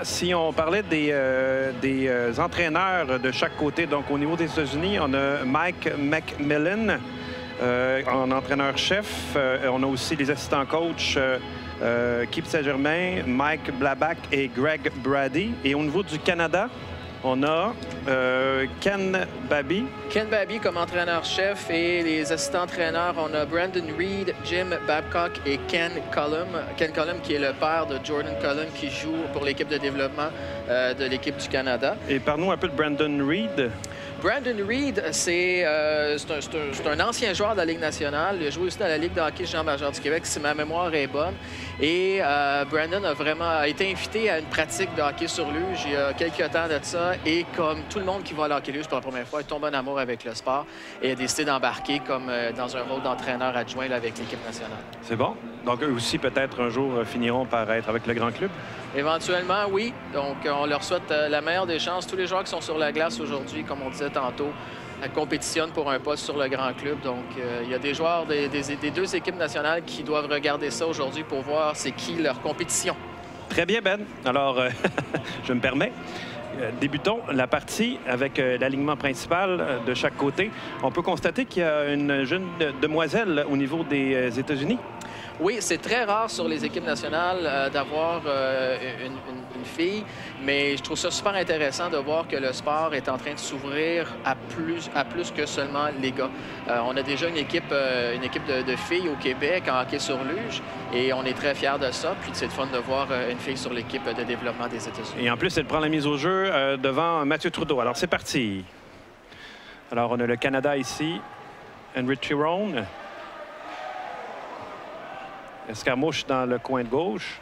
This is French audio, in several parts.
Benoît, si on parlait des entraîneurs de chaque côté, donc au niveau des États-Unis, on a Mike McMillan en entraîneur-chef. On a aussi les assistants-coachs Keith Saint-Germain, Mike Blabac et Greg Brady. Et au niveau du Canada, on a Ken Babby. Ken Babby comme entraîneur-chef et les assistants-entraîneurs, on a Brandon Reed, Jim Babcock et Ken Cullum. Ken Cullum qui est le père de Jordan Cullum qui joue pour l'équipe de développement de l'équipe du Canada. Et parle-nous un peu de Brandon Reed. Brandon Reed, c'est un ancien joueur de la Ligue nationale. Il a joué aussi dans la Ligue de hockey Jean-Major du Québec, si ma mémoire est bonne. Et Brandon a été invité à une pratique de hockey sur luge il y a quelques temps de ça. Et comme tout le monde qui va à l'hockey luge pour la première fois, il tombe en amour avec le sport et a décidé d'embarquer comme dans un rôle d'entraîneur adjoint là, avec l'équipe nationale. C'est bon. Donc eux aussi, peut-être un jour, finiront par être avec le grand club. Éventuellement, oui. Donc, on leur souhaite la meilleure des chances. Tous les joueurs qui sont sur la glace aujourd'hui, comme on disait tantôt, compétitionnent pour un poste sur le grand club. Donc, il y a des joueurs des deux équipes nationales qui doivent regarder ça aujourd'hui pour voir c'est qui leur compétition. Très bien, Ben. Alors, je me permets. Débutons la partie avec l'alignement principal de chaque côté. On peut constater qu'il y a une jeune demoiselle au niveau des États-Unis. Oui, c'est très rare sur les équipes nationales d'avoir une fille, mais je trouve ça super intéressant de voir que le sport est en train de s'ouvrir à plus que seulement les gars. On a déjà une équipe de filles au Québec en hockey sur luge et on est très fiers de ça. Puis c'est le fun de voir une fille sur l'équipe de développement des États-Unis. Et en plus, elle prend la mise au jeu devant Mathieu Trudeau. Alors, c'est parti. Alors, on a le Canada ici. Henry Chiron. Escarmouche dans le coin de gauche.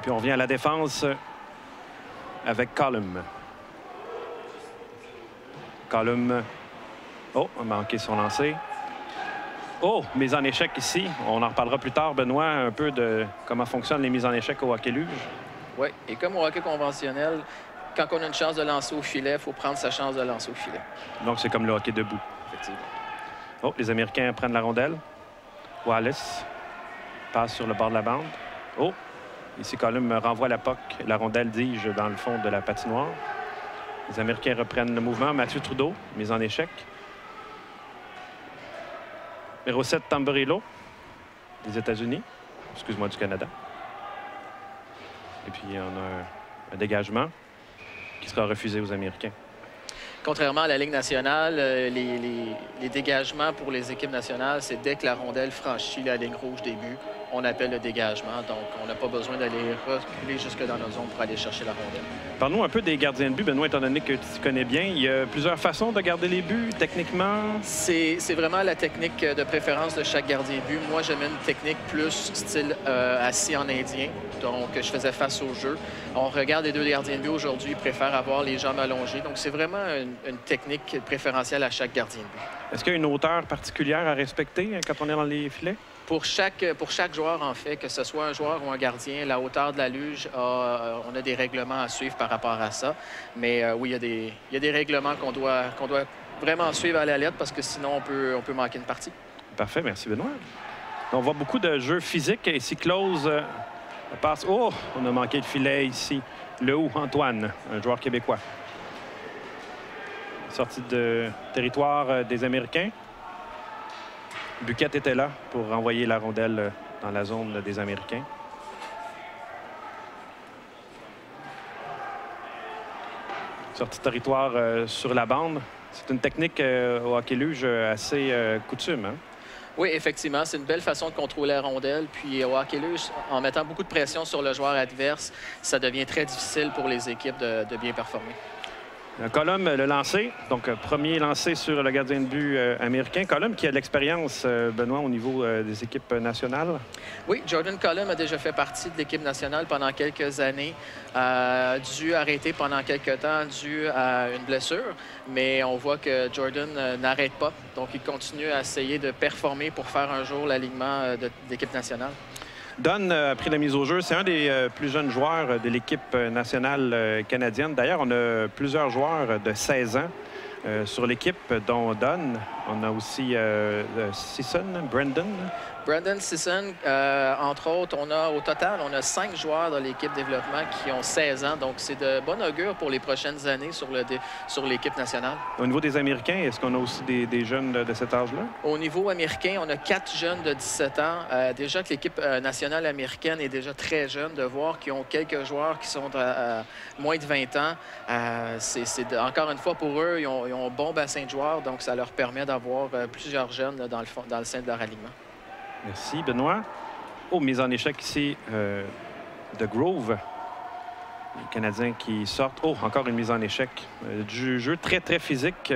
Puis on revient à la défense avec Cullum. Cullum. Oh, a manqué son lancer. Oh, mise en échec ici. On en reparlera plus tard, Benoît, un peu de comment fonctionnent les mises en échec au hockey luge. Oui, et comme au hockey conventionnel, quand on a une chance de lancer au filet, il faut prendre sa chance de lancer au filet. Donc c'est comme le hockey debout. Effectivement. Oh, les Américains prennent la rondelle. Wallace passe sur le bord de la bande. Oh, ici, Cullum renvoie la puck. La rondelle dige dans le fond de la patinoire. Les Américains reprennent le mouvement. Mathieu Trudeau, mise en échec. Numéro 7, Tamburillo, des États-Unis. Excuse-moi, du Canada. Et puis, on a un dégagement qui sera refusé aux Américains. Contrairement à la Ligue nationale, les dégagements pour les équipes nationales, c'est dès que la rondelle franchit la ligne rouge des buts, on appelle le dégagement. Donc, on n'a pas besoin d'aller reculer jusque dans nos zones pour aller chercher la rondelle. Parle-nous un peu des gardiens de but, Benoît, étant donné que tu connais bien. Il y a plusieurs façons de garder les buts, techniquement. C'est vraiment la technique de préférence de chaque gardien de but. Moi, j'aimais une technique plus style assis en indien. Donc, je faisais face au jeu. On regarde les deux gardiens de but aujourd'hui, ils préfèrent avoir les jambes allongées. Donc, c'est vraiment une technique préférentielle à chaque gardien de but. Est-ce qu'il y a une hauteur particulière à respecter quand on est dans les filets? Pour chaque joueur, en fait, que ce soit un joueur ou un gardien, la hauteur de la luge, on a des règlements à suivre par rapport à ça. Mais oui, il y a des règlements qu'on doit vraiment suivre à la lettre parce que sinon, on peut manquer une partie. Parfait, merci Benoît. On voit beaucoup de jeux physiques. Ici, Close passe. Oh, on a manqué le filet ici. Lehoux, Antoine, un joueur québécois. Sortie de territoire des Américains. Buquette était là pour renvoyer la rondelle dans la zone des Américains. Sortie de territoire sur la bande. C'est une technique au hockey luge assez coutume, hein? Oui, effectivement, c'est une belle façon de contrôler la rondelle. Puis au hockey luge, en mettant beaucoup de pression sur le joueur adverse, ça devient très difficile pour les équipes de bien performer. Cullum, le lancer. Donc, premier lancé sur le gardien de but américain. Cullum qui a de l'expérience, Benoît, au niveau des équipes nationales. Oui, Jordan Cullum a déjà fait partie de l'équipe nationale pendant quelques années. Dû arrêter pendant quelques temps dû à une blessure. Mais on voit que Jordan n'arrête pas. Donc, il continue à essayer de performer pour faire un jour l'alignement de l'équipe nationale. Dunn a pris la mise au jeu. C'est un des plus jeunes joueurs de l'équipe nationale canadienne. D'ailleurs, on a plusieurs joueurs de 16 ans sur l'équipe, dont Dunn. On a aussi Sisson, Brandon. Brandon Sisson, entre autres, au total, on a 5 joueurs dans l'équipe développement qui ont 16 ans. Donc, c'est de bon augure pour les prochaines années sur l'équipe nationale. Au niveau des Américains, est-ce qu'on a aussi des jeunes de cet âge-là? Au niveau américain, on a 4 jeunes de 17 ans. Déjà que l'équipe nationale américaine est déjà très jeune, de voir qu'ils ont quelques joueurs qui sont à moins de 20 ans. Encore une fois, pour eux, ils ont un bon bassin de joueurs. Donc, ça leur permet d'avoir plusieurs jeunes là, dans le sein de leur alignement. Merci, Benoît. Oh, mise en échec ici de Grove. Les Canadiens qui sortent. Oh, encore une mise en échec. Du jeu très, très physique.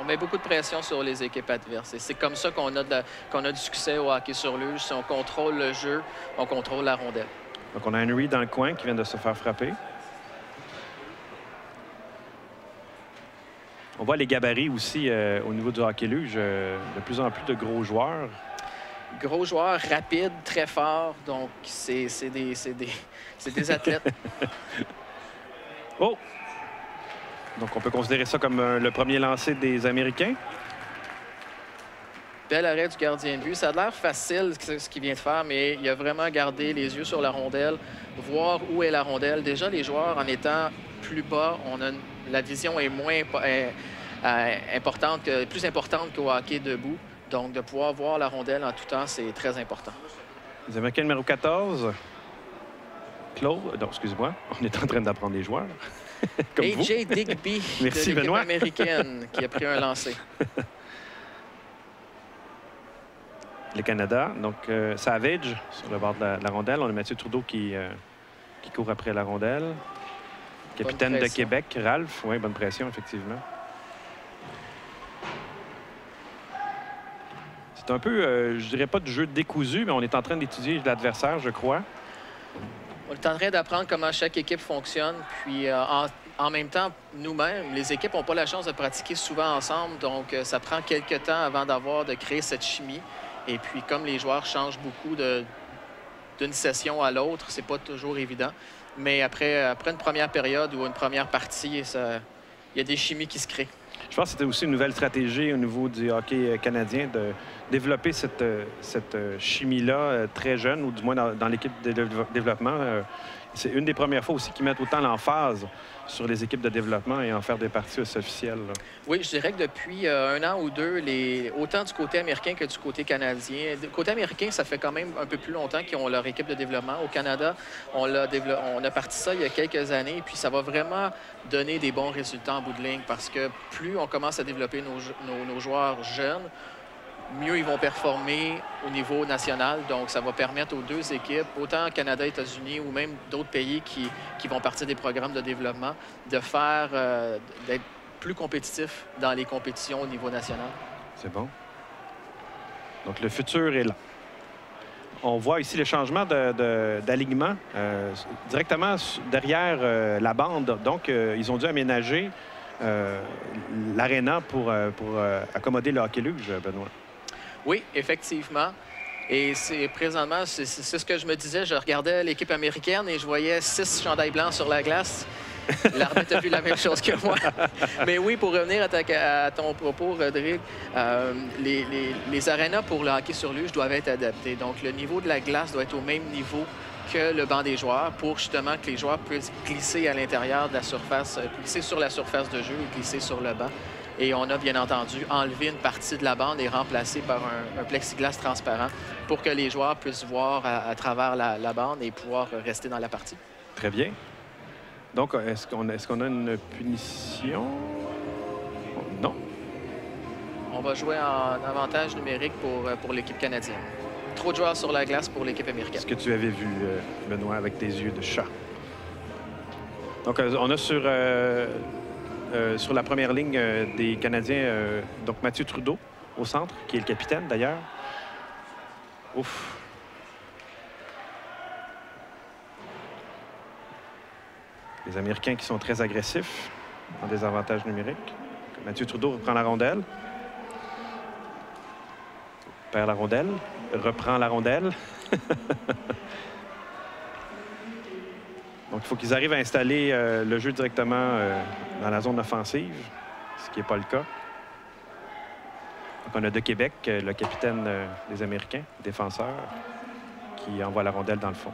On met beaucoup de pression sur les équipes adverses. Et c'est comme ça qu'on a du succès au hockey sur luge. Si on contrôle le jeu, on contrôle la rondelle. Donc, on a Henry dans le coin qui vient de se faire frapper. On voit les gabarits aussi au niveau du hockey luge. De plus en plus de gros joueurs. Gros joueurs, rapides, très forts. Donc, c'est des athlètes. Oh! Donc, on peut considérer ça comme le premier lancer des Américains. Bel arrêt du gardien de but. Ça a l'air facile ce qu'il vient de faire, mais il a vraiment gardé les yeux sur la rondelle, voir où est la rondelle. Déjà, les joueurs, en étant plus bas, la vision est moins plus importante qu'au hockey debout. Donc, de pouvoir voir la rondelle en tout temps, c'est très important. Les Américains numéro 14. Claude, non, excuse-moi, on est en train d'apprendre les joueurs. Comme AJ Digby Merci, de l'équipe Benoît. américaine qui a pris un lancer. Le Canada, donc Savage sur le bord de la rondelle. On a Mathieu Trudeau qui court après la rondelle. Capitaine de Québec, Ralph. Oui, bonne pression, effectivement. C'est un peu, je dirais pas de jeu décousu, mais on est en train d'étudier l'adversaire, je crois. On est en train d'apprendre comment chaque équipe fonctionne. Puis, en même temps, nous-mêmes, les équipes n'ont pas la chance de pratiquer souvent ensemble. Donc, ça prend quelques temps avant de créer cette chimie. Et puis, comme les joueurs changent beaucoup d'une session à l'autre, c'est pas toujours évident. Mais après une première période ou une première partie, il y a des chimies qui se créent. Je pense que c'était aussi une nouvelle stratégie au niveau du hockey canadien de développer cette chimie-là très jeune, ou du moins dans l'équipe de développement. C'est une des premières fois aussi qu'ils mettent autant l'emphase sur les équipes de développement et en faire des parties officielles. Là. Oui, je dirais que depuis 1 an ou 2, autant du côté américain que du côté canadien. Du côté américain, ça fait quand même un peu plus longtemps qu'ils ont leur équipe de développement. Au Canada, on a parti ça il y a quelques années, puis ça va vraiment donner des bons résultats en bout de ligne parce que plus on commence à développer nos joueurs jeunes, mieux ils vont performer au niveau national. Donc, ça va permettre aux 2 équipes, autant Canada, États-Unis ou même d'autres pays qui vont partir des programmes de développement, d'être plus compétitifs dans les compétitions au niveau national. C'est bon. Donc, le futur est là. On voit ici le changement d'alignement directement derrière la bande. Donc, ils ont dû aménager l'aréna pour accommoder le hockey luge, Benoît. Oui, effectivement. Et présentement, c'est ce que je me disais. Je regardais l'équipe américaine et je voyais 6 chandails blancs sur la glace. L'arbitre a vu la même chose que moi. Mais oui, pour revenir à ton propos, Rodrigue, les arénas pour le hockey sur luge doivent être adaptés. Donc, le niveau de la glace doit être au même niveau que le banc des joueurs pour justement que les joueurs puissent glisser à l'intérieur de la surface, glisser sur la surface de jeu et glisser sur le banc. Et on a bien entendu enlevé une partie de la bande et remplacé par un plexiglas transparent pour que les joueurs puissent voir à travers la bande et pouvoir rester dans la partie. Très bien. Donc, est-ce qu'on a une punition? Non. On va jouer en avantage numérique pour l'équipe canadienne. Trop de joueurs sur la glace pour l'équipe américaine. Ce que tu avais vu, Benoît, avec tes yeux de chat. Donc, on a sur la première ligne des Canadiens, donc Mathieu Trudeau au centre, qui est le capitaine d'ailleurs. Ouf. Les Américains qui sont très agressifs en désavantage numérique. Mathieu Trudeau reprend la rondelle. Perd la rondelle. Reprend la rondelle. Donc, il faut qu'ils arrivent à installer le jeu directement dans la zone offensive, ce qui n'est pas le cas. Donc, on a de Québec, le capitaine des Américains, défenseur, qui envoie la rondelle dans le fond.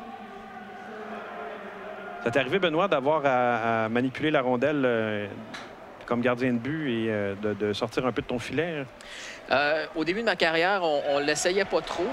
Ça t'est arrivé, Benoît, d'avoir à manipuler la rondelle comme gardien de but et de sortir un peu de ton filet? Au début de ma carrière, on ne l'essayait pas trop.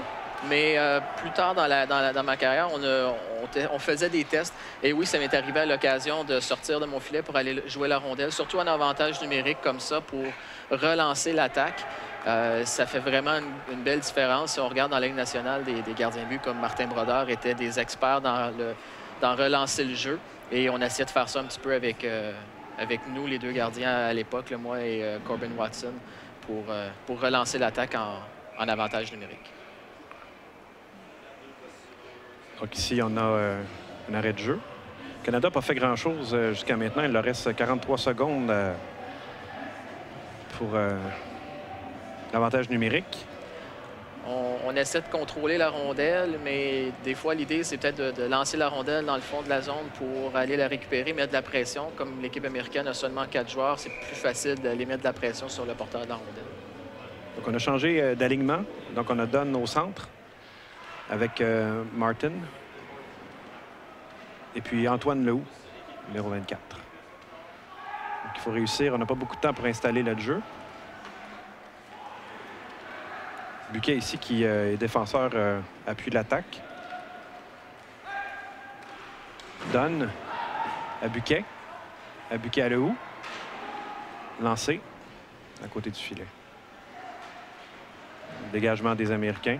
Mais plus tard dans ma carrière, on faisait des tests. Et oui, ça m'est arrivé à l'occasion de sortir de mon filet pour aller jouer la rondelle, surtout en avantage numérique comme ça pour relancer l'attaque. Ça fait vraiment une belle différence. Si on regarde dans la Ligue nationale, des gardiens de but comme Martin Brodeur étaient des experts dans relancer le jeu. Et on essayait de faire ça un petit peu avec nous, les deux gardiens à l'époque, moi et Corbin Watson, pour relancer l'attaque en avantage numérique. Donc ici, on a un arrêt de jeu. Le Canada n'a pas fait grand-chose jusqu'à maintenant. Il leur reste 43 secondes pour l'avantage numérique. On essaie de contrôler la rondelle, mais des fois, l'idée, c'est peut-être de lancer la rondelle dans le fond de la zone pour aller la récupérer, mettre de la pression. Comme l'équipe américaine a seulement 4 joueurs, c'est plus facile d'aller mettre de la pression sur le porteur de la rondelle. Donc, on a changé d'alignement. Donc, on a Dunn au centre avec Martin. Et puis Antoine Lehoux, numéro 24. Donc, il faut réussir. On n'a pas beaucoup de temps pour installer le jeu. Buquet ici qui est défenseur appui de l'attaque. Dunn à Buquet. À Buquet à Lehoux. Lancé à côté du filet. Dégagement des Américains.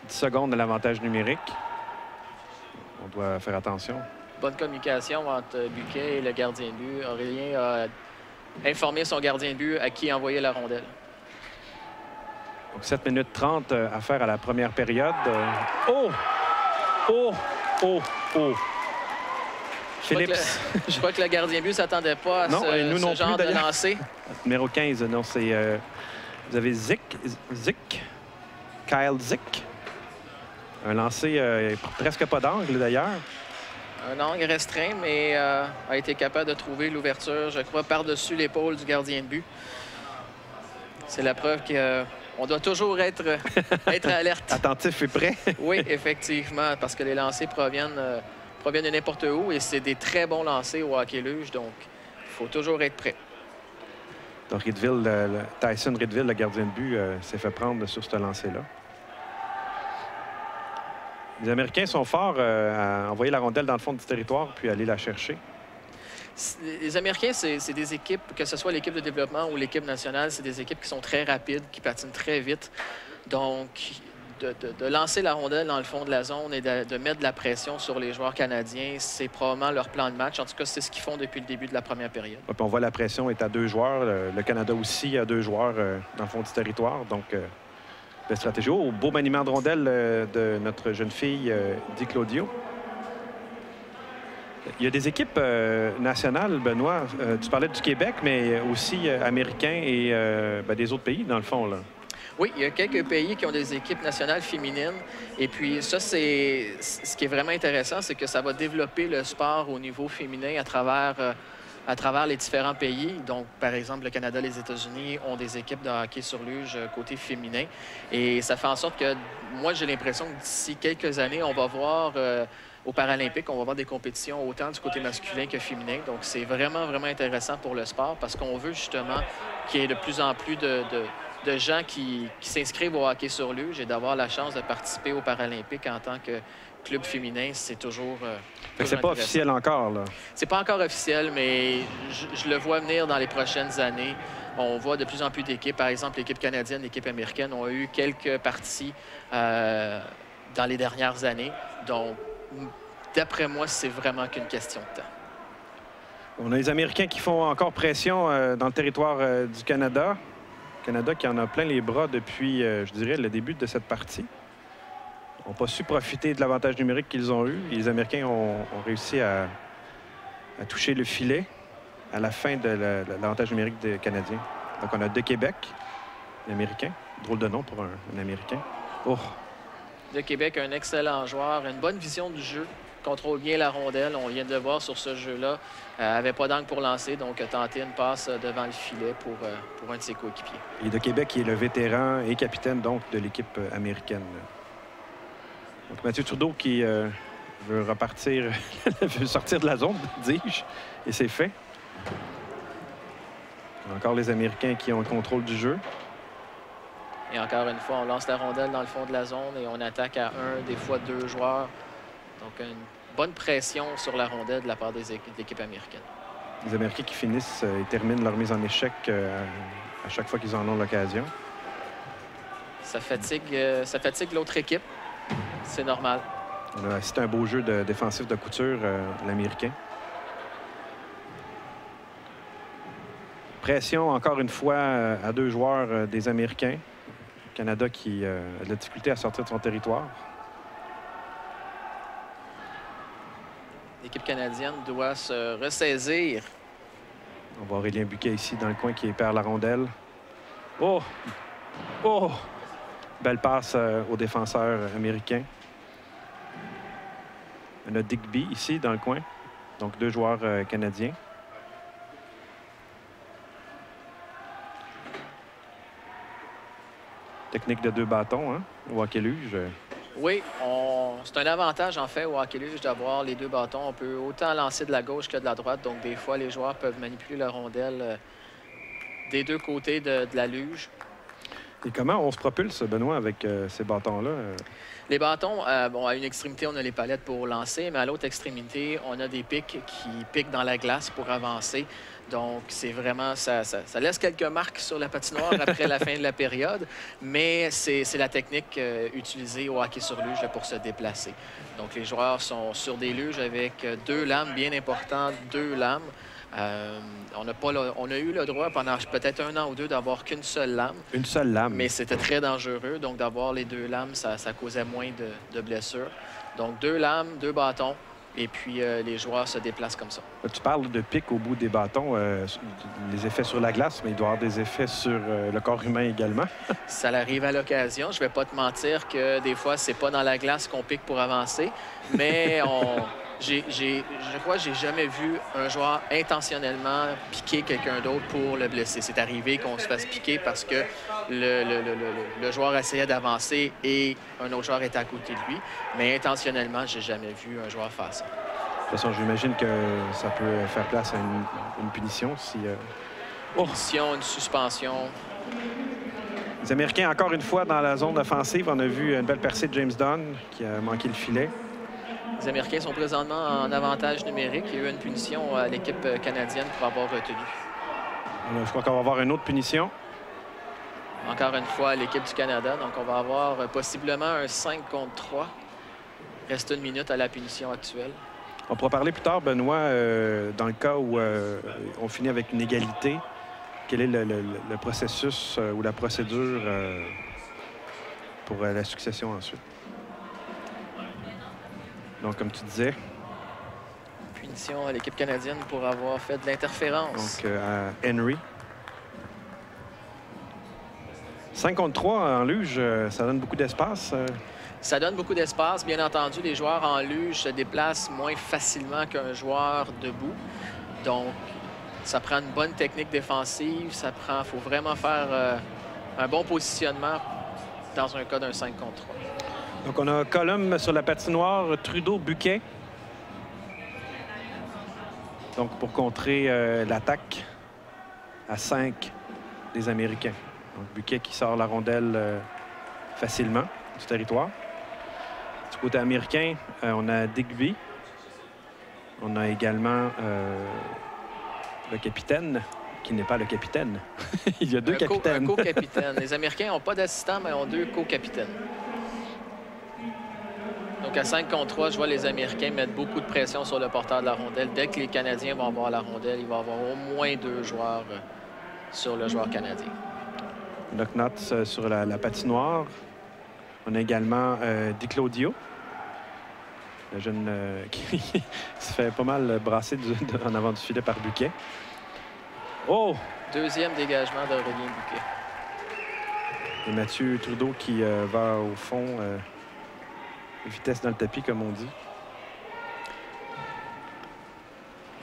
10 secondes de l'avantage numérique. On doit faire attention. Bonne communication entre Buquet et le gardien de but. Aurélien a informé son gardien de but à qui envoyer la rondelle. Donc 7 minutes 30 à faire à la première période. Oh! Oh! Oh! Oh! Philippe. Je crois que le gardien de but ne s'attendait pas à ce genre de lancer. Numéro 15, non, c'est... vous avez Zick. Kyle Zick. Un lancer presque pas d'angle, d'ailleurs. Un angle restreint, mais a été capable de trouver l'ouverture, je crois, par-dessus l'épaule du gardien de but. C'est la preuve qu'on doit toujours être alerte. Attentif et prêt. Oui, effectivement, parce que les lancers proviennent de n'importe où et c'est des très bons lancers au hockey luge, donc il faut toujours être prêt. Donc, Tyson Ridville, le gardien de but, s'est fait prendre sur ce lancer-là. Les Américains sont forts à envoyer la rondelle dans le fond du territoire puis aller la chercher. Les Américains, c'est des équipes, que ce soit l'équipe de développement ou l'équipe nationale, c'est des équipes qui sont très rapides, qui patinent très vite. Donc, de lancer la rondelle dans le fond de la zone et de mettre de la pression sur les joueurs canadiens, c'est probablement leur plan de match. En tout cas, c'est ce qu'ils font depuis le début de la première période. Ouais, on voit la pression est à 2 joueurs. Le Canada aussi a 2 joueurs dans le fond du territoire. Donc, la stratégie. Oh, beau maniement de rondelle de notre jeune fille, Di Claudio. Il y a des équipes nationales, Benoît. Tu parlais du Québec, mais aussi américains et des autres pays, dans le fond, là. Oui, il y a quelques pays qui ont des équipes nationales féminines. Et puis ça, c'est ce qui est vraiment intéressant, c'est que ça va développer le sport au niveau féminin à travers les différents pays. Donc, par exemple, le Canada, les États-Unis ont des équipes de hockey sur luge côté féminin. Et ça fait en sorte que, moi, j'ai l'impression que d'ici quelques années, on va voir aux Paralympiques, on va voir des compétitions autant du côté masculin que féminin. Donc, c'est vraiment, vraiment intéressant pour le sport parce qu'on veut justement qu'il y ait de plus en plus de gens qui s'inscrivent au hockey sur luge et d'avoir la chance de participer aux Paralympiques en tant que club féminin, c'est toujours c'est pas officiel encore, là. C'est pas encore officiel, mais je le vois venir dans les prochaines années. On voit de plus en plus d'équipes. Par exemple, l'équipe canadienne, l'équipe américaine ont eu quelques parties dans les dernières années. Donc, d'après moi, c'est vraiment qu'une question de temps. On a les Américains qui font encore pression dans le territoire du Canada. Le Canada qui en a plein les bras depuis, je dirais, le début de cette partie. Ils n'ont pas su profiter de l'avantage numérique qu'ils ont eu. Et les Américains ont réussi à toucher le filet à la fin de l'avantage numérique des Canadiens. Donc, on a de Québec, l'Américain. Drôle de nom pour un Américain. Oh! De Québec, un excellent joueur, une bonne vision du jeu. contrôle bien la rondelle. On vient de le voir sur ce jeu-là. Avait pas d'angle pour lancer, donc a tenté une passe devant le filet pour un de ses coéquipiers. Et de Québec, qui est le vétéran et capitaine donc de l'équipe américaine. Donc Mathieu Trudeau qui veut repartir, veut sortir de la zone, dis-je, et c'est fait. Encore les Américains qui ont le contrôle du jeu. Et encore une fois, on lance la rondelle dans le fond de la zone et on attaque à un, des fois 2 joueurs. Donc, une bonne pression sur la rondelle de la part de l'équipe américaine. Les Américains qui finissent et terminent leur mise en échec à chaque fois qu'ils en ont l'occasion. Ça fatigue l'autre équipe. C'est normal. C'est un beau jeu défensif de couture, l'Américain. Pression, encore une fois, à 2 joueurs des Américains. Le Canada qui a de la difficulté à sortir de son territoire. L'équipe canadienne doit se ressaisir. On voit Aurélien Buquet ici dans le coin qui perd la rondelle. Oh! Oh! Belle passe au défenseur américain. On a Digby ici dans le coin. Donc 2 joueurs canadiens. Technique de 2 bâtons, hein, au hockey-luge. Oui, c'est un avantage, en fait, au hockey-luge d'avoir les 2 bâtons. On peut autant lancer de la gauche que de la droite. Donc, des fois, les joueurs peuvent manipuler la rondelle des 2 côtés de la luge. Et comment on se propulse, Benoît, avec ces bâtons-là? Les bâtons, bon, à une extrémité, on a les palettes pour lancer, mais à l'autre extrémité, on a des pics qui piquent dans la glace pour avancer. Donc, c'est vraiment, ça laisse quelques marques sur la patinoire après la fin de la période, mais c'est la technique utilisée au hockey sur luge pour se déplacer. Donc, les joueurs sont sur des luges avec 2 lames bien importantes, 2 lames. On a eu le droit pendant peut-être 1 an ou 2 d'avoir qu'une seule lame. Une seule lame. Mais c'était très dangereux. Donc, d'avoir les 2 lames, ça causait moins de blessures. Donc, 2 lames, 2 bâtons. Et puis, les joueurs se déplacent comme ça. Tu parles de pics au bout des bâtons, les effets sur la glace, mais il doit y avoir des effets sur le corps humain également. Ça arrive à l'occasion. Je ne vais pas te mentir que des fois, c'est pas dans la glace qu'on pique pour avancer. Mais je crois que j'ai jamais vu un joueur intentionnellement piquer quelqu'un d'autre pour le blesser. C'est arrivé qu'on se fasse piquer parce que le joueur essayait d'avancer et un autre joueur était à côté de lui. Mais intentionnellement, j'ai jamais vu un joueur faire ça. De toute façon, j'imagine que ça peut faire place à une punition si... Punition, une suspension. Les Américains, encore une fois, dans la zone offensive. On a vu une belle percée de James Dunn qui a manqué le filet. Les Américains sont présentement en avantage numérique. Il y a eu une punition à l'équipe canadienne pour avoir retenu. Je crois qu'on va avoir une autre punition. Encore une fois, l'équipe du Canada. Donc, on va avoir possiblement un 5 contre 3. Reste 1 minute à la punition actuelle. On pourra parler plus tard, Benoît, dans le cas où on finit avec une égalité. Quel est le processus ou la procédure pour la succession ensuite? Donc, comme tu disais... Punition à l'équipe canadienne pour avoir fait de l'interférence. Donc, à Henry. 5 contre 3 en luge, ça donne beaucoup d'espace. Ça donne beaucoup d'espace. Bien entendu, les joueurs en luge se déplacent moins facilement qu'un joueur debout. Donc, ça prend une bonne technique défensive. Il faut vraiment faire un bon positionnement dans un cas d'un 5 contre 3. Donc, on a Colum sur la patinoire, Trudeau, Buquet. Donc, pour contrer l'attaque à 5 des Américains. Donc, Buquet qui sort la rondelle facilement du territoire. Du côté américain, on a Digby. On a également le capitaine, qui n'est pas le capitaine. Il y a 2 capitaines. Un co-capitaine. Les Américains n'ont pas d'assistant, mais ont 2 co-capitaines. Donc, à 5 contre 3, je vois les Américains mettre beaucoup de pression sur le porteur de la rondelle. Dès que les Canadiens vont avoir la rondelle, il va y avoir au moins 2 joueurs sur le joueur canadien. Knock Knots sur la patinoire. On a également Di Claudio, le jeune qui se fait pas mal brasser en avant du filet par Buquet. Oh! 2e dégagement d'Aurélien Buquet. Et Mathieu Trudeau qui va au fond, vitesse dans le tapis, comme on dit.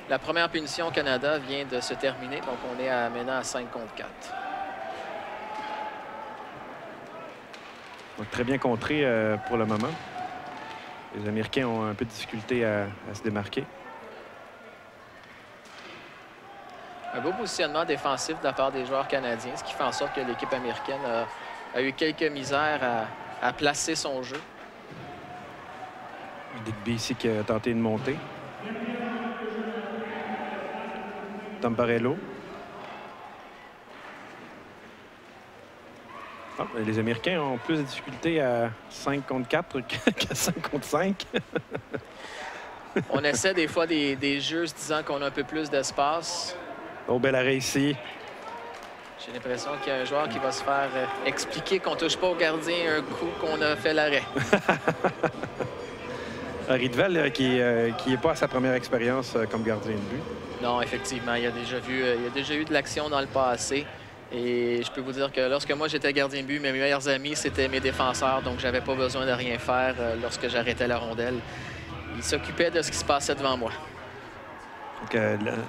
La première punition au Canada vient de se terminer, donc on est maintenant à 5 contre 4. Donc, très bien contré pour le moment. Les Américains ont un peu de difficulté à se démarquer. Un beau positionnement défensif de la part des joueurs canadiens, ce qui fait en sorte que l'équipe américaine a eu quelques misères à placer son jeu. Digby ici qui a tenté de monter. Tamparello. Ah, les Américains ont plus de difficultés à 5 contre 4 qu'à 5 contre 5. On essaie des fois des jeux se disant qu'on a un peu plus d'espace. Oh, bel arrêt ici. J'ai l'impression qu'il y a un joueur qui va se faire expliquer qu'on ne touche pas au gardien un coup qu'on a fait l'arrêt. Ridvel qui n'est pas à sa première expérience comme gardien de but. Non, effectivement, il a déjà eu de l'action dans le passé. Et je peux vous dire que lorsque moi j'étais gardien de but, mes meilleurs amis, c'était mes défenseurs. Donc, j'avais pas besoin de rien faire lorsque j'arrêtais la rondelle. Ils s'occupaient de ce qui se passait devant moi. Donc,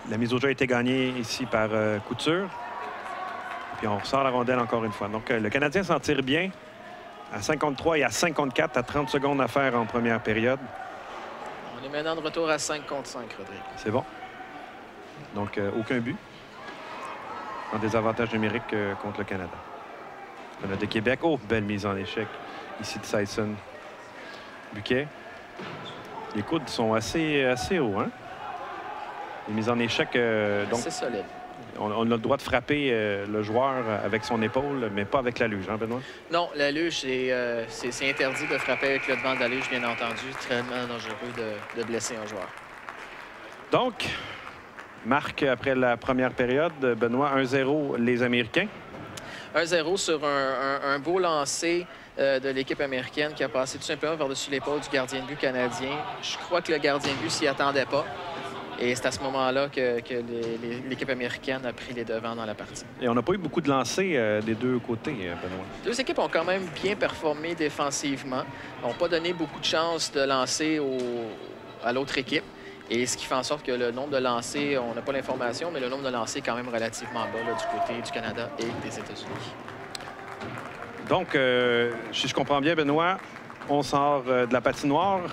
la mise au jeu a été gagnée ici par Couture. Puis on ressort la rondelle encore une fois. Donc, le Canadien s'en tire bien à 53 et à 54 à 30 secondes à faire en première période. On est maintenant de retour à 5 contre 5, Rodrigue. C'est bon. Donc, aucun but en désavantage numérique contre le Canada. On a de Québec. Oh, belle mise en échec ici de Sisson. Buquet. Les coudes sont assez hauts, hein? Les mises en échec, donc, c'est solide. On a le droit de frapper le joueur avec son épaule, mais pas avec la luge, hein, Benoît? Non, la luge, c'est interdit de frapper avec le devant de la luge, bien entendu. Très dangereux de blesser un joueur. Donc, marque après la première période, Benoît, 1-0 les Américains. 1-0 sur un beau lancer de l'équipe américaine qui a passé tout simplement par-dessus l'épaule du gardien de but canadien. Je crois que le gardien de but s'y attendait pas. Et c'est à ce moment-là que l'équipe américaine a pris les devants dans la partie. Et on n'a pas eu beaucoup de lancers des deux côtés, Benoît. Les deux équipes ont quand même bien performé défensivement. N'ont pas donné beaucoup de chances de lancer à l'autre équipe. Et ce qui fait en sorte que le nombre de lancers, on n'a pas l'information, mais le nombre de lancers est quand même relativement bas là, du côté du Canada et des États-Unis. Donc, si je comprends bien, Benoît, on sort de la patinoire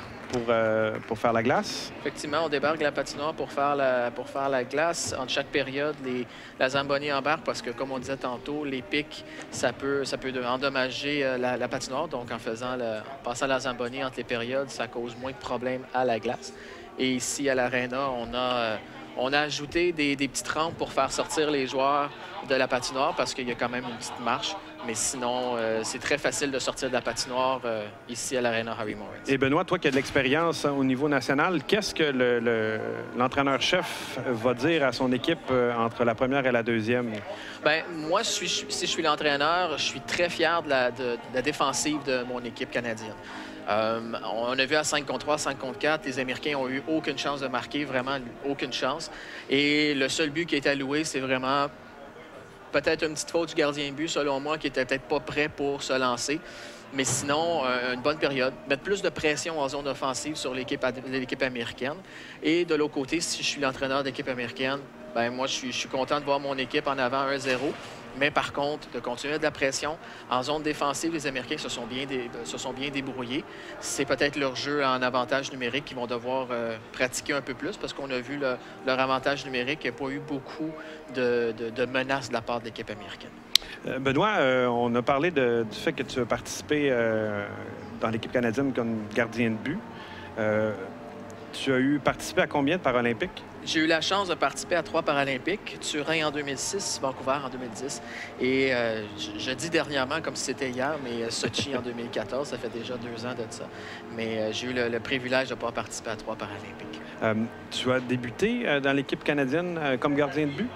pour faire la glace. Effectivement, on débarque de la patinoire pour faire la glace. Entre chaque période, la Zamboni embarque parce que, comme on disait tantôt, les pics, ça peut endommager la patinoire. Donc, en passant la Zamboni entre les périodes, ça cause moins de problèmes à la glace. Et ici, à l'Arena, on a ajouté des petites rampes pour faire sortir les joueurs de la patinoire parce qu'il y a quand même une petite marche. Mais sinon, c'est très facile de sortir de la patinoire ici à l'Arena Harry Morris. Et Benoît, toi qui as de l'expérience au niveau national, qu'est-ce que l'entraîneur-chef va dire à son équipe entre la première et la deuxième? Bien, moi, si je suis l'entraîneur, je suis très fier de la défensive de mon équipe canadienne. On a vu à 5 contre 3, 5 contre 4, les Américains n'ont eu aucune chance de marquer, vraiment aucune chance. Et le seul but qui a été alloué, c'est vraiment peut-être une petite faute du gardien de but, selon moi, qui était peut-être pas prêt pour se lancer. Mais sinon, une bonne période. Mettre plus de pression en zone offensive sur l'équipe américaine. Et de l'autre côté, si je suis l'entraîneur d'équipe américaine, ben moi, je suis content de voir mon équipe en avant 1-0. Mais par contre, de continuer de la pression. En zone défensive, les Américains se sont bien débrouillés. C'est peut-être leur jeu en avantage numérique qu'ils vont devoir pratiquer un peu plus parce qu'on a vu leur avantage numérique n'a pas eu beaucoup de menaces de la part de l'équipe américaine. Benoît, on a parlé du fait que tu as participé dans l'équipe canadienne comme gardien de but. Tu as participé à combien de Paralympiques? J'ai eu la chance de participer à 3 Paralympiques, Turin en 2006, Vancouver en 2010. Et je dis dernièrement comme si c'était hier, mais Sochi en 2014, ça fait déjà 2 ans de ça. Mais j'ai eu le privilège de pouvoir participer à 3 Paralympiques. Tu as débuté dans l'équipe canadienne comme gardien de but?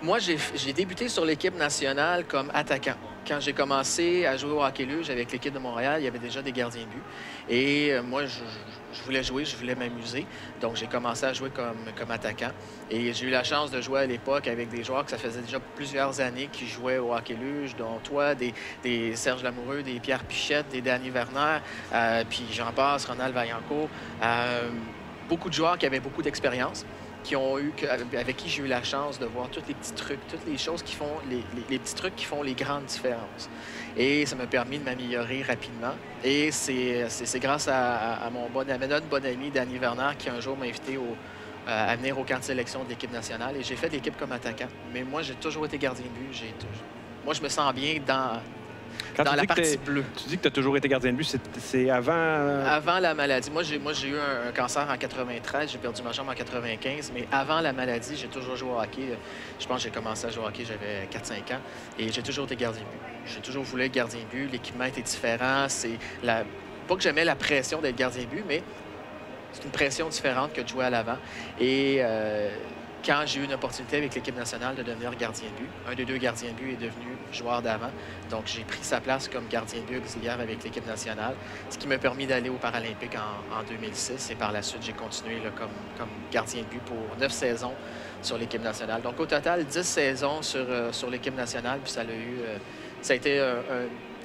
Moi, j'ai débuté sur l'équipe nationale comme attaquant. Quand j'ai commencé à jouer au hockey luge avec l'équipe de Montréal, il y avait déjà des gardiens de but. Et moi, je voulais jouer, je voulais m'amuser. Donc, j'ai commencé à jouer comme attaquant. Et j'ai eu la chance de jouer à l'époque avec des joueurs que ça faisait déjà plusieurs années qui jouaient au hockey luge, dont toi, des Serge Lamoureux, des Pierre Pichette, des Danny Werner, puis j'en passe, Ronald Vaillancourt. beaucoup de joueurs qui avaient beaucoup d'expérience, avec qui j'ai eu la chance de voir tous les petits trucs, toutes les choses qui font, les petits trucs qui font les grandes différences. Et ça m'a permis de m'améliorer rapidement. Et c'est grâce à notre bon ami Danny Vernard qui un jour m'a invité à venir au camp de sélection de l'équipe nationale. Et j'ai fait l'équipe comme attaquant. Mais moi, j'ai toujours été gardien de but. Moi, je me sens bien dans la partie bleue. Tu dis que tu as toujours été gardien de but, c'est avant... Avant la maladie. Moi, j'ai eu un cancer en 93, j'ai perdu ma jambe en 95, mais avant la maladie, j'ai toujours joué au hockey. Je pense que j'ai commencé à jouer au hockey, j'avais 4-5 ans, et j'ai toujours été gardien de but. J'ai toujours voulu être gardien de but, l'équipement était différent. Pas que j'aimais la pression d'être gardien de but, mais c'est une pression différente que de jouer à l'avant. Et quand j'ai eu une opportunité avec l'équipe nationale de devenir gardien de but, un des deux gardiens de but est devenu joueur d'avant. Donc, j'ai pris sa place comme gardien de but auxiliaire avec l'équipe nationale, ce qui m'a permis d'aller aux Paralympiques en 2006. Et par la suite, j'ai continué là, comme gardien de but pour 9 saisons sur l'équipe nationale. Donc, au total, 10 saisons sur l'équipe nationale. Puis ça a été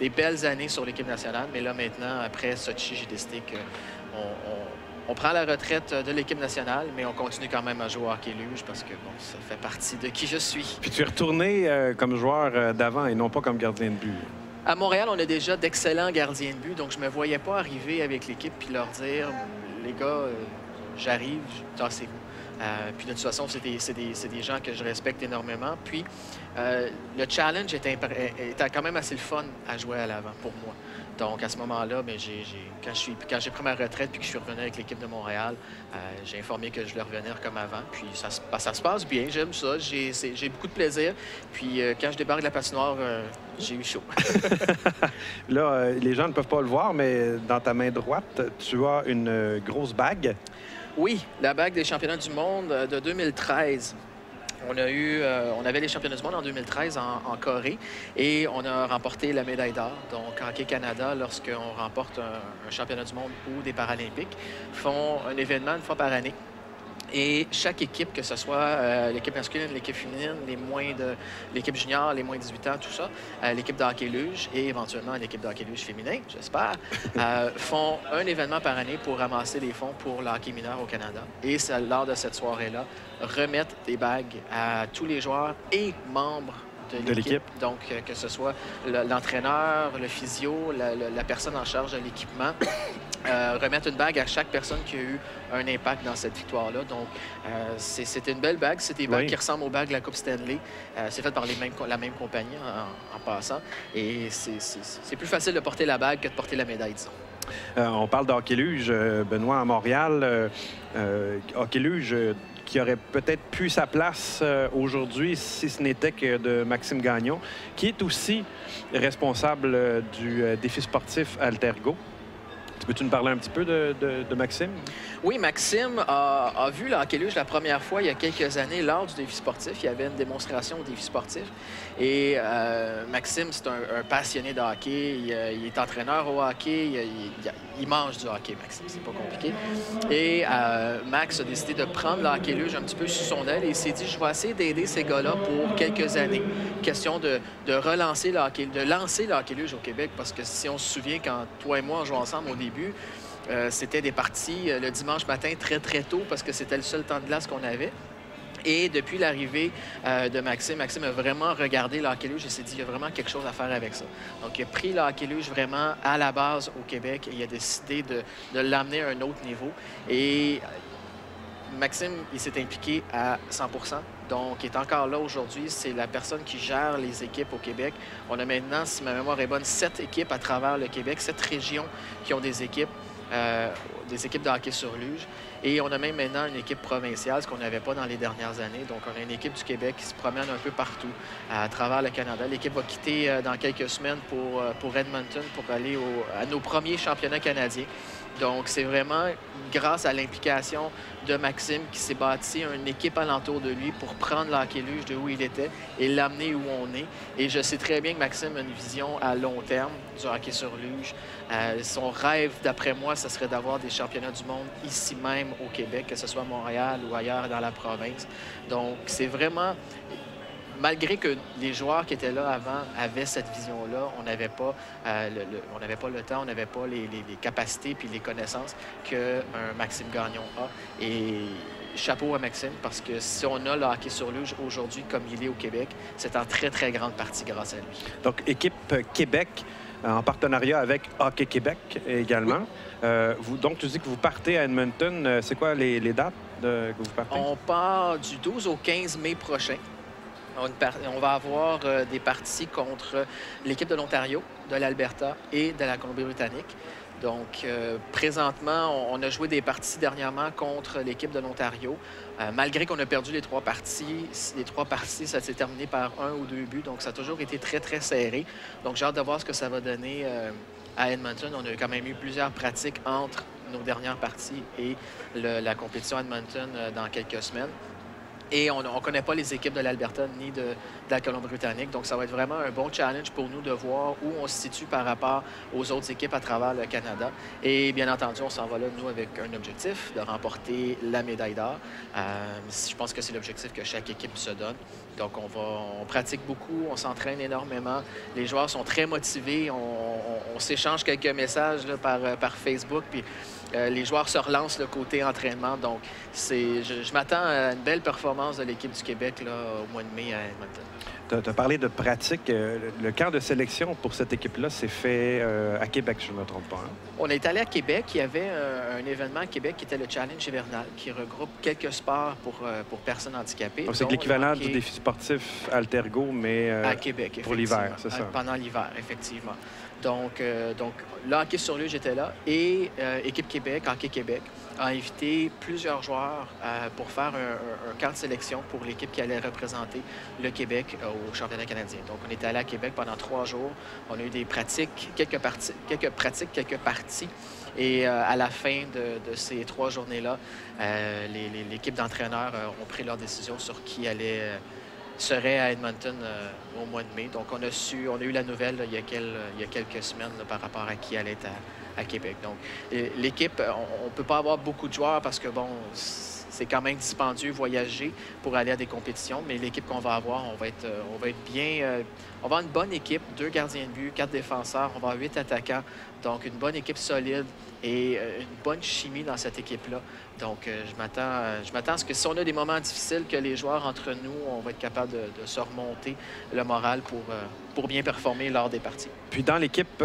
des belles années sur l'équipe nationale. Mais là, maintenant, après Sochi, j'ai décidé qu'on prend la retraite de l'équipe nationale, mais on continue quand même à jouer au hockey luge parce que bon, ça fait partie de qui je suis. Puis tu es retourné comme joueur d'avant et non pas comme gardien de but. À Montréal, on a déjà d'excellents gardiens de but, donc je ne me voyais pas arriver avec l'équipe puis leur dire « Les gars, j'arrive, tassez-vous. » Puis de toute façon, c'est des gens que je respecte énormément. Puis le challenge était quand même assez le fun à jouer à l'avant pour moi. Donc, à ce moment-là, quand j'ai pris ma retraite puis que je suis revenu avec l'équipe de Montréal, j'ai informé que je voulais revenir comme avant. Puis ça se passe bien, j'aime ça, j'ai beaucoup de plaisir. Puis quand je débarque de la patinoire, j'ai eu chaud. Là, les gens ne peuvent pas le voir, mais dans ta main droite, tu as une grosse bague. Oui, la bague des championnats du monde de 2013. On avait les championnats du monde en 2013 en Corée et on a remporté la médaille d'or. Donc, Hockey Canada, lorsqu'on remporte un championnat du monde ou des Paralympiques, font un événement une fois par année. Et chaque équipe, que ce soit l'équipe masculine, l'équipe féminine, l'équipe junior, les moins de 18 ans, tout ça, l'équipe de hockey luge et éventuellement l'équipe de hockey luge féminin, j'espère, font un événement par année pour ramasser les fonds pour le hockey mineur au Canada. Et lors de cette soirée-là, remettre des bagues à tous les joueurs et membres de l'équipe. Donc, que ce soit l'entraîneur, le physio, la personne en charge de l'équipement, remettre une bague à chaque personne qui a eu un impact dans cette victoire-là. Donc, c'était une belle bague. C'est des bagues qui ressemblent aux bagues de la Coupe Stanley. C'est fait par la même compagnie en passant. Et c'est plus facile de porter la bague que de porter la médaille, disons. On parle de hockey luge, Benoît, à Montréal. Hockey luge qui aurait peut-être pu sa place aujourd'hui si ce n'était que de Maxime Gagnon, qui est aussi responsable du défi sportif Altergo. Peux-tu nous parler un petit peu de Maxime? Oui, Maxime a vu le hockey luge la première fois il y a quelques années lors du défi sportif. Il y avait une démonstration au défi sportif. Et Maxime, c'est un passionné de hockey. Il est entraîneur au hockey. Il mange du hockey, Maxime. C'est pas compliqué. Et Max a décidé de prendre le hockey luge un petit peu sous son aile et il s'est dit, je vais essayer d'aider ces gars-là pour quelques années. Question de lancer le hockey luge au Québec parce que si on se souvient, quand toi et moi on jouait ensemble au début, c'était des parties le dimanche matin très, très tôt parce que c'était le seul temps de glace qu'on avait. Et depuis l'arrivée de Maxime a vraiment regardé le hockey luge et s'est dit, il y a vraiment quelque chose à faire avec ça. Donc, il a pris le hockey luge vraiment à la base au Québec et il a décidé de l'amener à un autre niveau. Et Maxime, il s'est impliqué à 100 %. Donc, il est encore là aujourd'hui. C'est la personne qui gère les équipes au Québec. On a maintenant, si ma mémoire est bonne, 7 équipes à travers le Québec, 7 régions qui ont des équipes de hockey sur luge. Et on a même maintenant une équipe provinciale, ce qu'on n'avait pas dans les dernières années. Donc, on a une équipe du Québec qui se promène un peu partout à travers le Canada. L'équipe va quitter dans quelques semaines pour Edmonton pour aller à nos premiers championnats canadiens. Donc, c'est vraiment grâce à l'implication de Maxime qui s'est bâti une équipe alentour de lui pour prendre le hockey luge de où il était et l'amener où on est. Et je sais très bien que Maxime a une vision à long terme du hockey sur luge. Son rêve, d'après moi, ce serait d'avoir des championnats du monde ici même au Québec, que ce soit à Montréal ou ailleurs dans la province. Donc, c'est vraiment... malgré que les joueurs qui étaient là avant avaient cette vision-là, on n'avait pas, le temps, on n'avait pas les capacités puis les connaissances qu'un Maxime Gagnon a. Et chapeau à Maxime, parce que si on a le hockey sur luge aujourd'hui comme il est au Québec, c'est en très, très grande partie grâce à lui. Donc, équipe Québec, en partenariat avec Hockey Québec également. Oui. Donc, tu dis que vous partez à Edmonton. C'est quoi les dates que vous partez? On part du 12 au 15 mai prochain. On va avoir des parties contre l'équipe de l'Ontario, de l'Alberta et de la Colombie-Britannique. Donc, présentement, on a joué des parties dernièrement contre l'équipe de l'Ontario. Malgré qu'on a perdu les trois parties, ça s'est terminé par 1 ou 2 buts. Donc, ça a toujours été très, très serré. Donc, j'ai hâte de voir ce que ça va donner à Edmonton. On a quand même eu plusieurs pratiques entre nos dernières parties et la compétition à Edmonton dans quelques semaines. Et on ne connaît pas les équipes de l'Alberta ni de la Colombie-Britannique. Donc, ça va être vraiment un bon challenge pour nous de voir où on se situe par rapport aux autres équipes à travers le Canada. Et bien entendu, on s'en va là, nous, avec un objectif de remporter la médaille d'or. Je pense que c'est l'objectif que chaque équipe se donne. Donc, on pratique beaucoup, on s'entraîne énormément. Les joueurs sont très motivés. On s'échange quelques messages là, par Facebook. Puis, les joueurs se relancent le côté entraînement. Donc, je m'attends à une belle performance de l'équipe du Québec là, au mois de mai à Edmonton. Tu as parlé de pratique. Le camp de sélection pour cette équipe-là s'est fait à Québec, si je ne me trompe pas. Hein? On est allé à Québec. Il y avait un événement à Québec qui était le Challenge hivernal, qui regroupe quelques sports pour personnes handicapées. C'est l'équivalent du défi sportif Altergo, mais à Québec, pour l'hiver, c'est ça? Pendant l'hiver, effectivement. Donc le hockey sur luge était là. Et Équipe Québec, Hockey Québec, a invité plusieurs joueurs pour faire un camp de sélection pour l'équipe qui allait représenter le Québec au championnat canadien. Donc, on était allé à Québec pendant 3 jours. On a eu des pratiques, quelques parties. Et à la fin de ces 3 journées-là, l'équipe d'entraîneurs ont pris leur décision sur qui serait à Edmonton au mois de mai. Donc, on a eu la nouvelle là, il y a quelques semaines là, par rapport à qui allait être à Québec. Donc, l'équipe, on ne peut pas avoir beaucoup de joueurs parce que, bon, c'est quand même dispendieux voyager pour aller à des compétitions, mais l'équipe qu'on va avoir, on va être bien... on va avoir une bonne équipe, 2 gardiens de but, 4 défenseurs, on va avoir 8 attaquants. Donc, une bonne équipe solide et une bonne chimie dans cette équipe-là. Donc, je m'attends à ce que si on a des moments difficiles, que les joueurs entre nous, on va être capable de se remonter le moral pour bien performer lors des parties. Puis dans l'équipe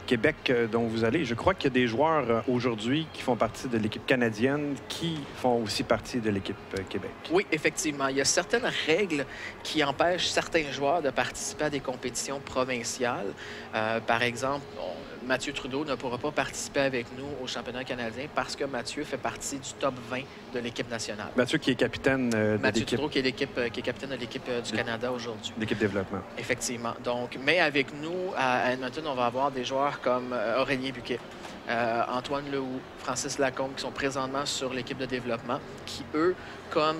Québec dont vous allez, je crois qu'il y a des joueurs aujourd'hui qui font partie de l'équipe canadienne qui font aussi partie de l'équipe Québec. Oui, effectivement. Il y a certaines règles qui empêchent certains joueurs de participer à des compétitions provinciales. Par exemple, Mathieu Trudeau ne pourra pas participer avec nous au championnat canadien parce que Mathieu fait partie du top 20 de l'équipe nationale. Mathieu qui est capitaine de l'équipe. Mathieu Trudeau qui est capitaine de l'équipe du Canada aujourd'hui. L'équipe développement. Effectivement. Donc, mais avec nous, à Edmonton, on va avoir des joueurs comme Aurélien Buquet, Antoine Lehoux, Francis Lacombe, qui sont présentement sur l'équipe de développement, qui, eux, comme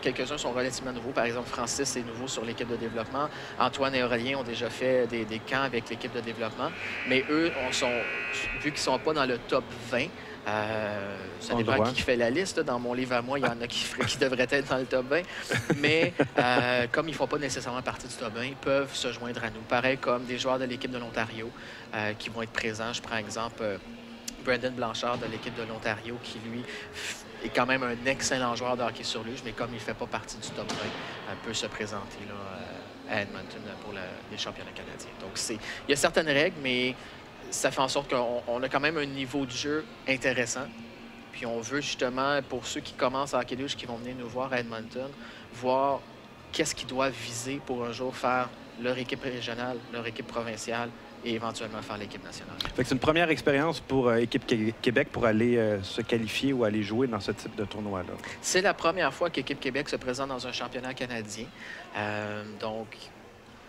quelques-uns sont relativement nouveaux. Par exemple, Francis est nouveau sur l'équipe de développement. Antoine et Aurélien ont déjà fait des camps avec l'équipe de développement. Mais eux, vu qu'ils ne sont pas dans le top 20, ça dépend qui fait la liste. Dans mon livre à moi, il y en a qui devraient être dans le top 20. Mais comme ils ne font pas nécessairement partie du top 20, ils peuvent se joindre à nous. Pareil comme des joueurs de l'équipe de l'Ontario qui vont être présents. Je prends exemple Brandon Blanchard de l'équipe de l'Ontario qui, lui, est quand même un excellent joueur de hockey sur luge, mais comme il ne fait pas partie du top 20, peut se présenter là, à Edmonton pour les championnats canadiens. Donc, il y a certaines règles, mais ça fait en sorte qu'on a quand même un niveau de jeu intéressant. Puis on veut justement, pour ceux qui commencent à hockey luge, qui vont venir nous voir à Edmonton, voir qu'est-ce qu'ils doivent viser pour un jour faire leur équipe régionale, leur équipe provinciale et éventuellement faire l'équipe nationale. C'est une première expérience pour Équipe Québec pour aller se qualifier ou aller jouer dans ce type de tournoi-là. C'est la première fois qu'Équipe Québec se présente dans un championnat canadien. Donc,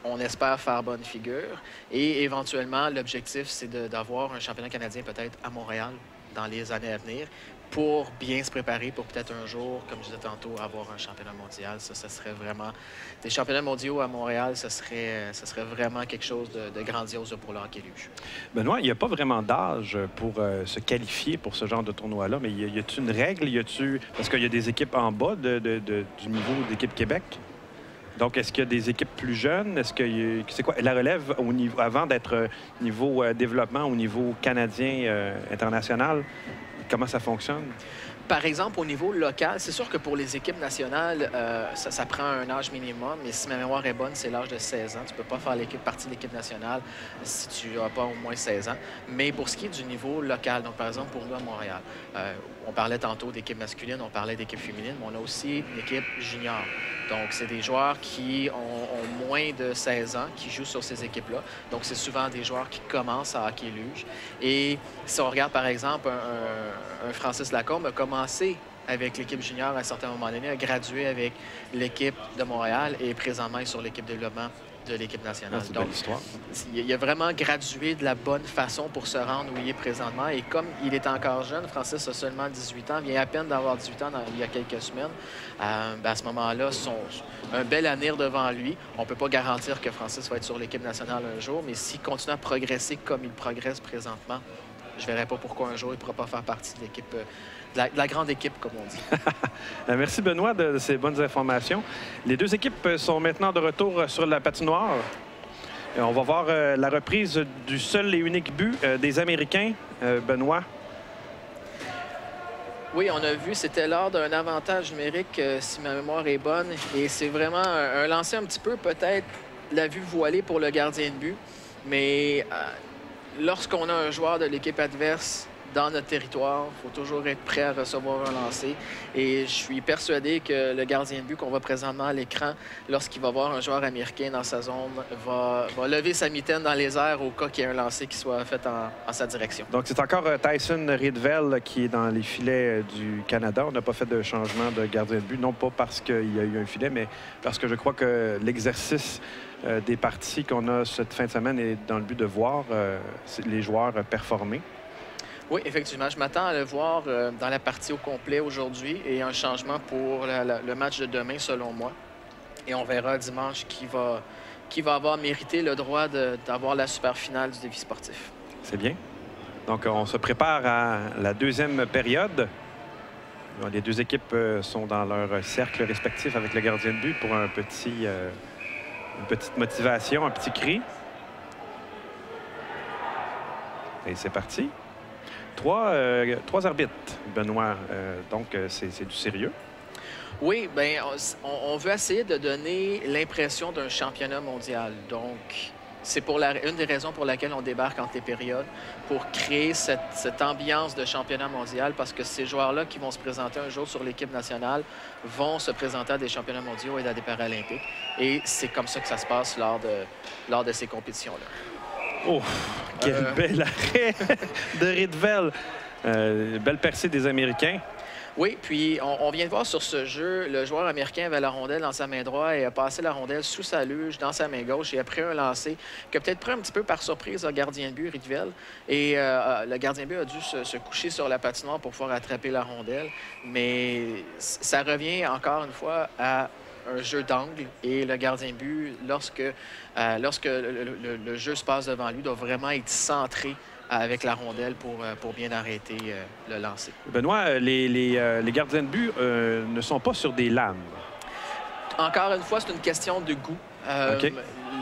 on espère faire bonne figure. Et éventuellement, l'objectif, c'est d'avoir un championnat canadien peut-être à Montréal dans les années à venir. pour bien se préparer pour peut-être un jour, comme je disais tantôt, avoir un championnat mondial. Ça serait vraiment... Des championnats mondiaux à Montréal, ça serait vraiment quelque chose de grandiose pour le hockey luge. Benoît, il n'y a pas vraiment d'âge pour se qualifier pour ce genre de tournoi-là, mais y a-t-il une règle? Parce qu'il y a des équipes en bas du niveau d'équipe Québec. Donc, est-ce qu'il y a des équipes plus jeunes? C'est quoi la relève au niveau, avant d'être niveau développement au niveau canadien international? Comment ça fonctionne? Par exemple, au niveau local, c'est sûr que pour les équipes nationales, ça prend un âge minimum, mais si ma mémoire est bonne, c'est l'âge de 16 ans. Tu ne peux pas faire partie de l'équipe nationale si tu n'as pas au moins 16 ans. Mais pour ce qui est du niveau local, donc par exemple pour nous à Montréal, on parlait tantôt d'équipe masculine, on parlait d'équipe féminine, mais on a aussi une équipe junior. Donc, c'est des joueurs qui ont moins de 16 ans qui jouent sur ces équipes-là. Donc, c'est souvent des joueurs qui commencent à hockey luge. Et si on regarde, par exemple, un Francis Lacombe a commencé avec l'équipe junior à un certain moment donné, a gradué avec l'équipe de Montréal et présentement est sur l'équipe de développement de l'équipe nationale. C'est une belle histoire. Il a vraiment gradué de la bonne façon pour se rendre où il est présentement. Et comme il est encore jeune, Francis a seulement 18 ans, vient à peine d'avoir 18 ans il y a quelques semaines. À ce moment-là, un bel avenir devant lui. On ne peut pas garantir que Francis va être sur l'équipe nationale un jour, mais s'il continue à progresser comme il progresse présentement, je ne verrais pas pourquoi un jour il ne pourra pas faire partie de l'équipe, de la grande équipe, comme on dit. Merci, Benoît, de ces bonnes informations. Les deux équipes sont maintenant de retour sur la patinoire. Et on va voir la reprise du seul et unique but des Américains. Benoît. Oui, on a vu, c'était lors d'un avantage numérique, si ma mémoire est bonne. Et c'est vraiment un lancer un petit peu, peut-être, la vue voilée pour le gardien de but. Mais lorsqu'on a un joueur de l'équipe adverse dans notre territoire, il faut toujours être prêt à recevoir un lancer. Et je suis persuadé que le gardien de but qu'on voit présentement à l'écran, lorsqu'il va voir un joueur américain dans sa zone, va lever sa mitaine dans les airs au cas qu'il y ait un lancer qui soit fait en sa direction. Donc, c'est encore Tyson Ridvel qui est dans les filets du Canada. On n'a pas fait de changement de gardien de but, non pas parce qu'il y a eu un filet, mais parce que je crois que l'exercice des parties qu'on a cette fin de semaine est dans le but de voir les joueurs performer. Oui, effectivement. Je m'attends à le voir dans la partie au complet aujourd'hui et un changement pour le match de demain, selon moi. Et on verra dimanche qui va avoir mérité le droit d'avoir la super finale du défi sportif. C'est bien. Donc, on se prépare à la deuxième période. Les deux équipes sont dans leur cercle respectif avec le gardien de but pour une petite motivation, un petit cri. Et c'est parti. Trois arbitres, Benoît. Donc, c'est du sérieux. Oui, bien, on veut essayer de donner l'impression d'un championnat mondial. Donc, c'est une des raisons pour laquelle on débarque entre les périodes, pour créer cette ambiance de championnat mondial, parce que ces joueurs-là qui vont se présenter un jour sur l'équipe nationale vont se présenter à des championnats mondiaux et à des Paralympiques. Et c'est comme ça que ça se passe lors de ces compétitions-là. Oh, quel bel arrêt de Ridvel. Belle percée des Américains. Oui, puis on vient de voir sur ce jeu, le joueur américain avait la rondelle dans sa main droite et a passé la rondelle sous sa luge dans sa main gauche et a pris un lancer qui a peut-être pris un petit peu par surprise le gardien de but, Ridvel. Et le gardien de but a dû se coucher sur la patinoire pour pouvoir attraper la rondelle. Mais ça revient encore une fois à un jeu d'angle et le gardien de but, lorsque le jeu se passe devant lui, doit vraiment être centré avec la rondelle pour bien arrêter le lancer. Benoît, les gardiens de but ne sont pas sur des lames. Encore une fois, c'est une question de goût. Okay.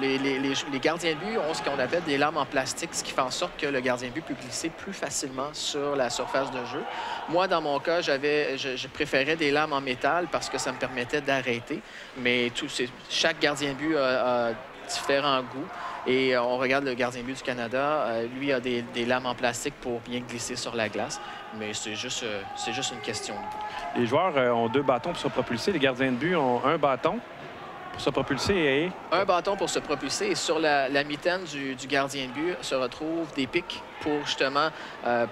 Les gardiens de but ont ce qu'on appelle des lames en plastique, ce qui fait en sorte que le gardien de but peut glisser plus facilement sur la surface de jeu. Moi, dans mon cas, je préférais des lames en métal parce que ça me permettait d'arrêter. Mais chaque gardien de but a différents goûts. Et on regarde le gardien de but du Canada. Lui a des lames en plastique pour bien glisser sur la glace. Mais c'est juste une question de goût. Les joueurs ont 2 bâtons pour se propulser. Les gardiens de but ont 1 bâton pour se propulser et... Un bâton pour se propulser. Et sur la mitaine du gardien de but se retrouvent des pics pour justement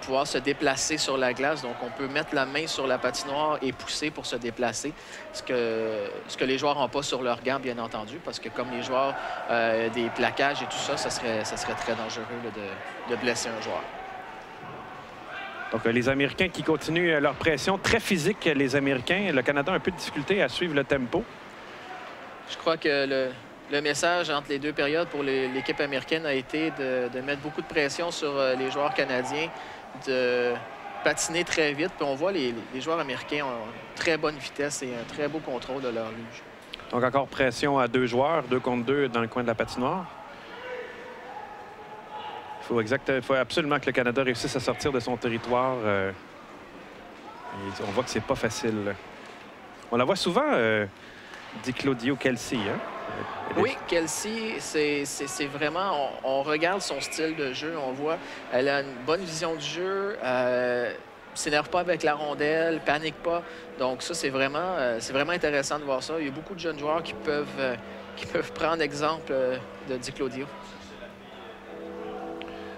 pouvoir se déplacer sur la glace. Donc, on peut mettre la main sur la patinoire et pousser pour se déplacer. Ce que les joueurs n'ont pas sur leurs gants, bien entendu, parce que comme les joueurs, des plaquages et tout ça, ça serait très dangereux là, de blesser un joueur. Donc, les Américains qui continuent leur pression. Très physique, les Américains. Le Canada a un peu de difficulté à suivre le tempo. Je crois que le message entre les deux périodes pour l'équipe américaine a été de mettre beaucoup de pression sur les joueurs canadiens, de patiner très vite. Puis on voit les joueurs américains ont une très bonne vitesse et un très beau contrôle de leur luge. Donc, encore pression à 2 joueurs, 2 contre 2 dans le coin de la patinoire. Il faut absolument que le Canada réussisse à sortir de son territoire. On voit que c'est pas facile. On la voit souvent, dit Claudio Kelsey. Hein? Oui, Kelsey, c'est vraiment... On regarde son style de jeu, on voit... Elle a une bonne vision du jeu, s'énerve pas avec la rondelle, panique pas. Donc ça, c'est vraiment intéressant de voir ça. Il y a beaucoup de jeunes joueurs qui peuvent prendre exemple de Di Claudio.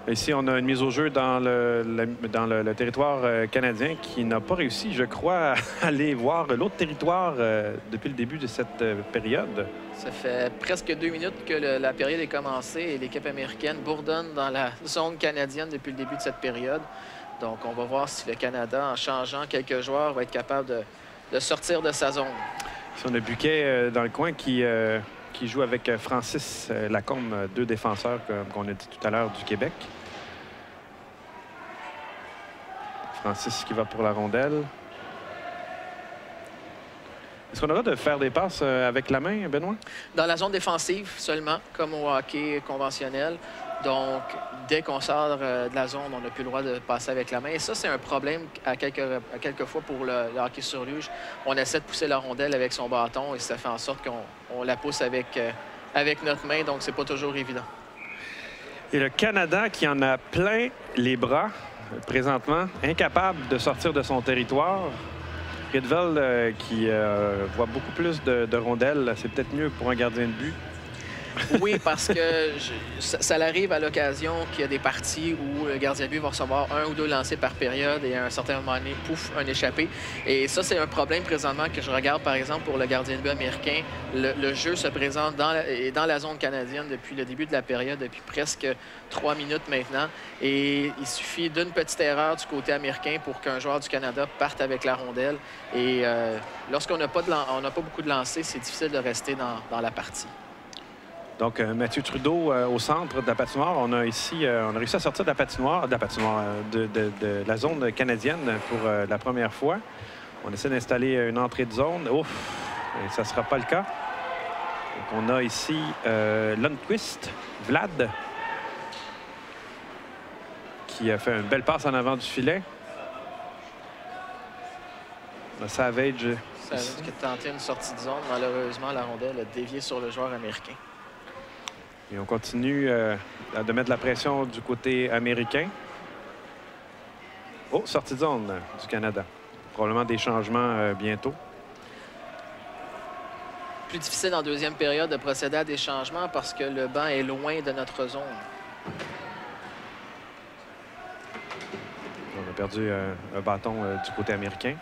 Ici, on a une mise au jeu dans le territoire canadien qui n'a pas réussi, je crois, à aller voir l'autre territoire depuis le début de cette période. Ça fait presque 2 minutes que la période est commencée et l'équipe américaine bourdonne dans la zone canadienne depuis le début de cette période. Donc, on va voir si le Canada, en changeant quelques joueurs, va être capable de sortir de sa zone. Ici, on a Buquet dans le coin qui joue avec Francis Lacombe, 2 défenseurs, comme on a dit tout à l'heure, du Québec. Francis qui va pour la rondelle. Est-ce qu'on aura de faire des passes avec la main, Benoît? Dans la zone défensive seulement, comme au hockey conventionnel. Donc, dès qu'on sort de la zone, on n'a plus le droit de passer avec la main. Et ça, c'est un problème à quelques fois pour le hockey sur luge. On essaie de pousser la rondelle avec son bâton et ça fait en sorte qu'on la pousse avec notre main. Donc, c'est pas toujours évident. Et le Canada qui en a plein les bras présentement, incapable de sortir de son territoire. Ridvel qui voit beaucoup plus de rondelles. C'est peut-être mieux pour un gardien de but. Oui, parce que ça arrive à l'occasion qu'il y a des parties où le gardien de but va recevoir 1 ou 2 lancers par période et à un certain moment donné, pouf, un échappé. Et ça, c'est un problème présentement que je regarde, par exemple, pour le gardien de but américain. Le jeu se présente dans la zone canadienne depuis le début de la période, depuis presque 3 minutes maintenant. Et il suffit d'une petite erreur du côté américain pour qu'un joueur du Canada parte avec la rondelle. Et lorsqu'on n'a pas beaucoup de lancers, c'est difficile de rester dans la partie. Donc, Mathieu Trudeau au centre de la patinoire. On a réussi à sortir de la patinoire, de la zone canadienne pour la première fois. On essaie d'installer une entrée de zone. Ouf! Et ça ne sera pas le cas. Donc, on a ici Lundqvist, Vlad, qui a fait une belle passe en avant du filet. On a Savage. Savage qui a tenté une sortie de zone. Malheureusement, la rondelle a dévié sur le joueur américain. Et on continue de mettre la pression du côté américain. Oh, sortie de zone du Canada. Probablement des changements bientôt. Plus difficile en deuxième période de procéder à des changements parce que le banc est loin de notre zone. On a perdu un bâton du côté américain.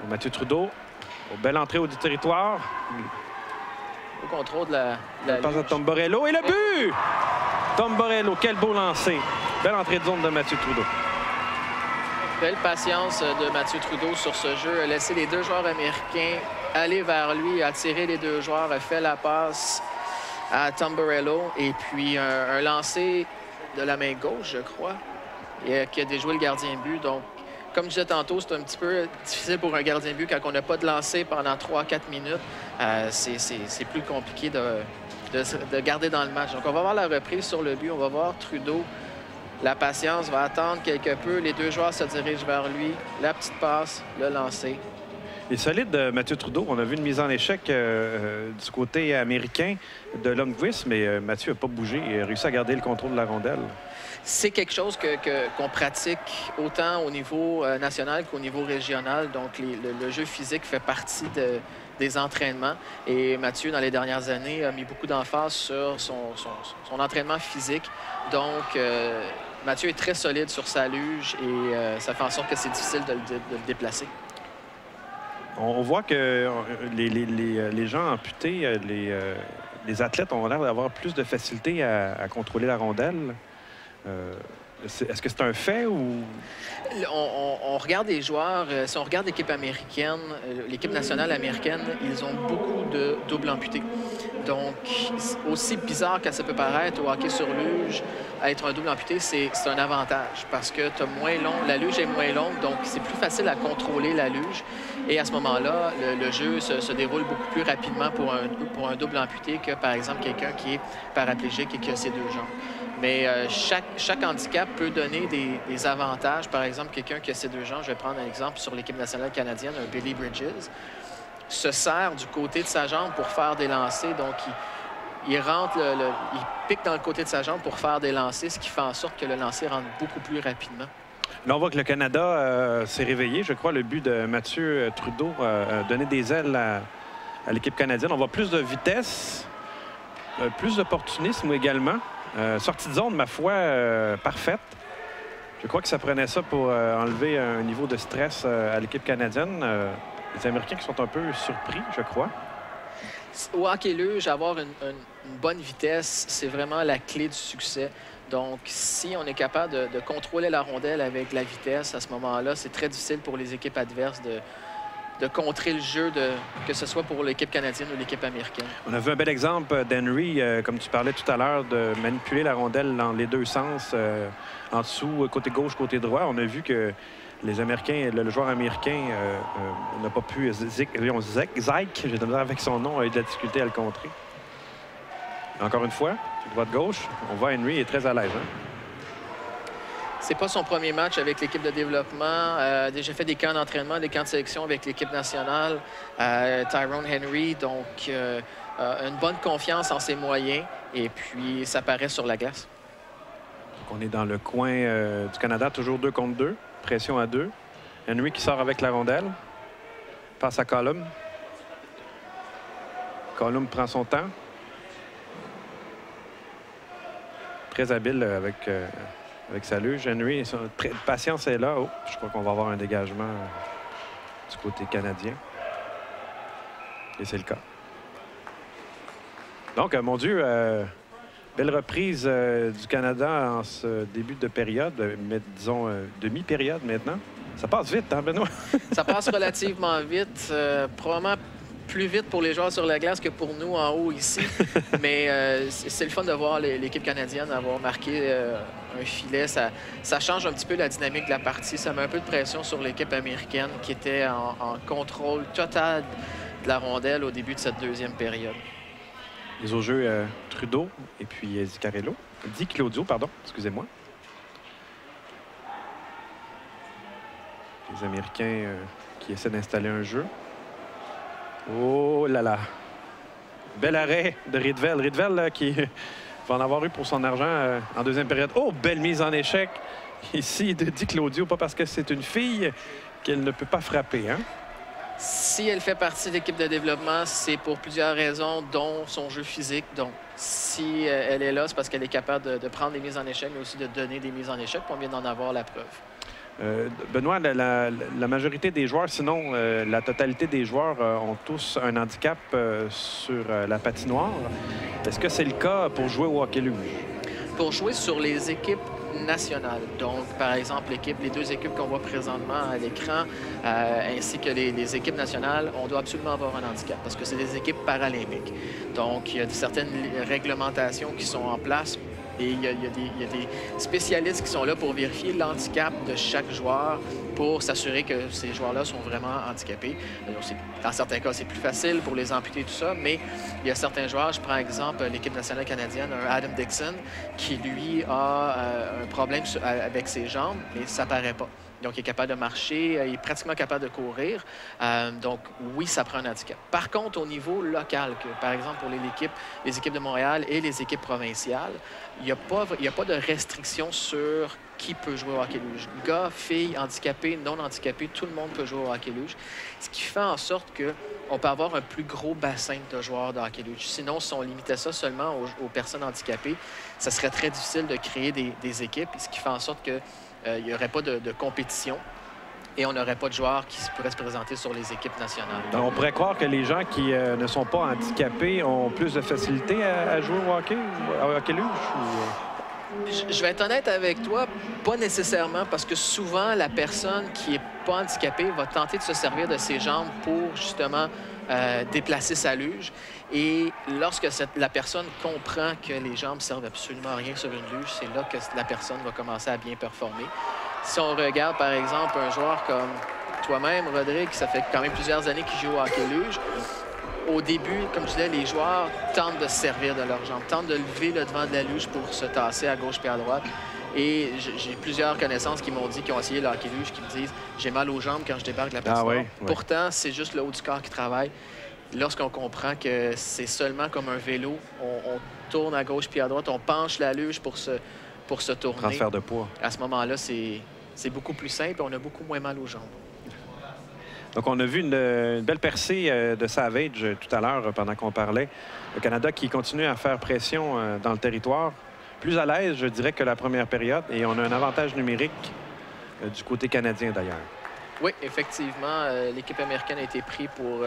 Mathieu Trudeau, belle entrée du territoire. Au contrôle de la passe à Tomborello et le but! Tomborello, quel beau lancer. Belle entrée de zone de Mathieu Trudeau. Belle patience de Mathieu Trudeau sur ce jeu. A laissé les 2 joueurs américains aller vers lui, a tiré les 2 joueurs, a fait la passe à Tomborello. Et puis un lancer de la main gauche, je crois, et qui a déjoué le gardien de but. Donc, comme je disais tantôt, c'est un petit peu difficile pour un gardien de but quand on n'a pas de lancer pendant 3-4 minutes. C'est plus compliqué de garder dans le match. Donc, on va voir la reprise sur le but. On va voir Trudeau. La patience va attendre quelque peu. Les 2 joueurs se dirigent vers lui. La petite passe, le lancer. Il est solide, Mathieu Trudeau. On a vu une mise en échec du côté américain de Lundqvist, mais Mathieu n'a pas bougé. Il a réussi à garder le contrôle de la rondelle. C'est quelque chose qu'on pratique autant au niveau national qu'au niveau régional. Donc, le jeu physique fait partie des entraînements. Et Mathieu, dans les dernières années, a mis beaucoup d'emphase sur son entraînement physique. Donc, Mathieu est très solide sur sa luge et ça fait en sorte que c'est difficile de le déplacer. On voit que les gens amputés, les athlètes ont l'air d'avoir plus de facilité à contrôler la rondelle. Est-ce que c'est un fait ou... On regarde les joueurs, si on regarde l'équipe américaine, l'équipe nationale américaine, ils ont beaucoup de doubles amputés. Donc, aussi bizarre que ça peut paraître au hockey sur luge, être un double amputé, c'est un avantage parce que la luge est moins longue, donc c'est plus facile à contrôler la luge. Et à ce moment-là, le jeu se déroule beaucoup plus rapidement pour un double amputé que, par exemple, quelqu'un qui est paraplégique et qui a ses deux jambes. Mais chaque handicap peut donner des avantages. Par exemple, quelqu'un qui a ses deux jambes, je vais prendre un exemple sur l'équipe nationale canadienne, un Billy Bridges, se sert du côté de sa jambe pour faire des lancers. Donc, il pique dans le côté de sa jambe pour faire des lancers, ce qui fait en sorte que le lancer rentre beaucoup plus rapidement. Là, on voit que le Canada s'est réveillé. Je crois le but de Mathieu Trudeau a donné des ailes à l'équipe canadienne. On voit plus de vitesse, plus d'opportunisme également. Sortie de zone, ma foi, parfaite. Je crois que ça prenait ça pour enlever un niveau de stress à l'équipe canadienne. Les Américains qui sont un peu surpris, je crois. Au hockey luge, avoir une bonne vitesse, c'est vraiment la clé du succès. Donc, si on est capable de contrôler la rondelle avec la vitesse, à ce moment-là, c'est très difficile pour les équipes adverses de contrer le jeu, que ce soit pour l'équipe canadienne ou l'équipe américaine. On a vu un bel exemple d'Henry, comme tu parlais tout à l'heure, de manipuler la rondelle dans les deux sens, en dessous, côté gauche, côté droit. On a vu que les Américains, le joueur américain n'a pas pu... Zeke, j'ai de la misère avec son nom, a eu de la difficulté à le contrer. Encore une fois, droite-gauche, on voit Henry est très à l'aise. Hein? C'est pas son premier match avec l'équipe de développement. Déjà fait des camps d'entraînement, des camps de sélection avec l'équipe nationale. Tyrone Henry, donc une bonne confiance en ses moyens. Et puis, ça paraît sur la glace. Donc, on est dans le coin du Canada, toujours 2 contre 2. Pression à 2. Henry qui sort avec la rondelle. Passe à Colum. Colum prend son temps. Très habile avec sa luge. Henry, patience est là. Oh, je crois qu'on va avoir un dégagement du côté canadien. Et c'est le cas. Donc, mon Dieu, belle reprise du Canada en ce début de période, mais disons demi-période maintenant. Ça passe vite, hein, Benoît? Ça passe relativement vite. Probablement plus vite pour les joueurs sur la glace que pour nous en haut ici. Mais c'est le fun de voir l'équipe canadienne avoir marqué un filet. Ça change un petit peu la dynamique de la partie. Ça met un peu de pression sur l'équipe américaine qui était en contrôle total de la rondelle au début de cette deuxième période. Les au jeu Trudeau et puis Di Claudio, pardon, excusez-moi. Les Américains qui essaient d'installer un jeu. Oh là là! Bel arrêt de Ridvel. Ridvel qui va en avoir eu pour son argent en deuxième période. Oh, belle mise en échec ici de Di Claudio. Pas parce que c'est une fille qu'elle ne peut pas frapper, hein? Si elle fait partie de l'équipe de développement, c'est pour plusieurs raisons, dont son jeu physique. Donc, si elle est là, c'est parce qu'elle est capable de prendre des mises en échec, mais aussi de donner des mises en échec. On vient d'en avoir la preuve. Benoît, la majorité des joueurs, sinon la totalité des joueurs ont tous un handicap sur la patinoire. Est-ce que c'est le cas pour jouer au hockey luge? Pour jouer sur les équipes nationales, donc par exemple les deux équipes qu'on voit présentement à l'écran, ainsi que les équipes nationales, on doit absolument avoir un handicap parce que c'est des équipes paralympiques. Donc il y a certaines réglementations qui sont en place. Et il y a des spécialistes qui sont là pour vérifier l'handicap de chaque joueur pour s'assurer que ces joueurs-là sont vraiment handicapés. Dans certains cas, c'est plus facile pour les amputer et tout ça, mais il y a certains joueurs, je prends exemple l'équipe nationale canadienne, un Adam Dixon, qui lui a un problème avec ses jambes, mais ça paraît pas. Donc, il est capable de marcher, il est pratiquement capable de courir. Donc, oui, ça prend un handicap. Par contre, au niveau local, par exemple pour les équipes de Montréal et les équipes provinciales, il n'y a pas de restriction sur qui peut jouer au hockey luge. Gars, filles, handicapés, non handicapés, tout le monde peut jouer au hockey luge. Ce qui fait en sorte qu'on peut avoir un plus gros bassin de joueurs de hockey luge. Sinon, si on limitait ça seulement aux personnes handicapées, ça serait très difficile de créer des équipes, ce qui fait en sorte que il n'y aurait pas de compétition et on n'aurait pas de joueurs qui pourraient se présenter sur les équipes nationales. Donc, on pourrait croire que les gens qui ne sont pas handicapés ont plus de facilité à jouer au hockey luge? Je vais être honnête avec toi, pas nécessairement, parce que souvent, la personne qui n'est pas handicapée va tenter de se servir de ses jambes pour, justement, déplacer sa luge. Et lorsque la personne comprend que les jambes servent absolument à rien sur une luge, c'est là que la personne va commencer à bien performer. Si on regarde, par exemple, un joueur comme toi-même, Rodrigue, ça fait quand même plusieurs années qu'il joue au hockey luge, au début, comme je disais, les joueurs tentent de se servir de leurs jambes, tentent de lever le devant de la luge pour se tasser à gauche puis à droite. Et j'ai plusieurs connaissances qui m'ont dit, qui ont essayé le hockey luge, qui me disent « j'ai mal aux jambes quand je débarque de la patinoire. Oui. Pourtant, c'est juste le haut du corps qui travaille. Lorsqu'on comprend que c'est seulement comme un vélo, on tourne à gauche puis à droite, on penche la luge pour se tourner. Transfert de poids. À ce moment-là, c'est beaucoup plus simple et on a beaucoup moins mal aux jambes. Donc, on a vu une belle percée de Savage tout à l'heure pendant qu'on parlait. Le Canada qui continue à faire pression dans le territoire. Plus à l'aise, je dirais, que la première période. Et on a un avantage numérique du côté canadien, d'ailleurs. Oui, effectivement, l'équipe américaine a été prise pour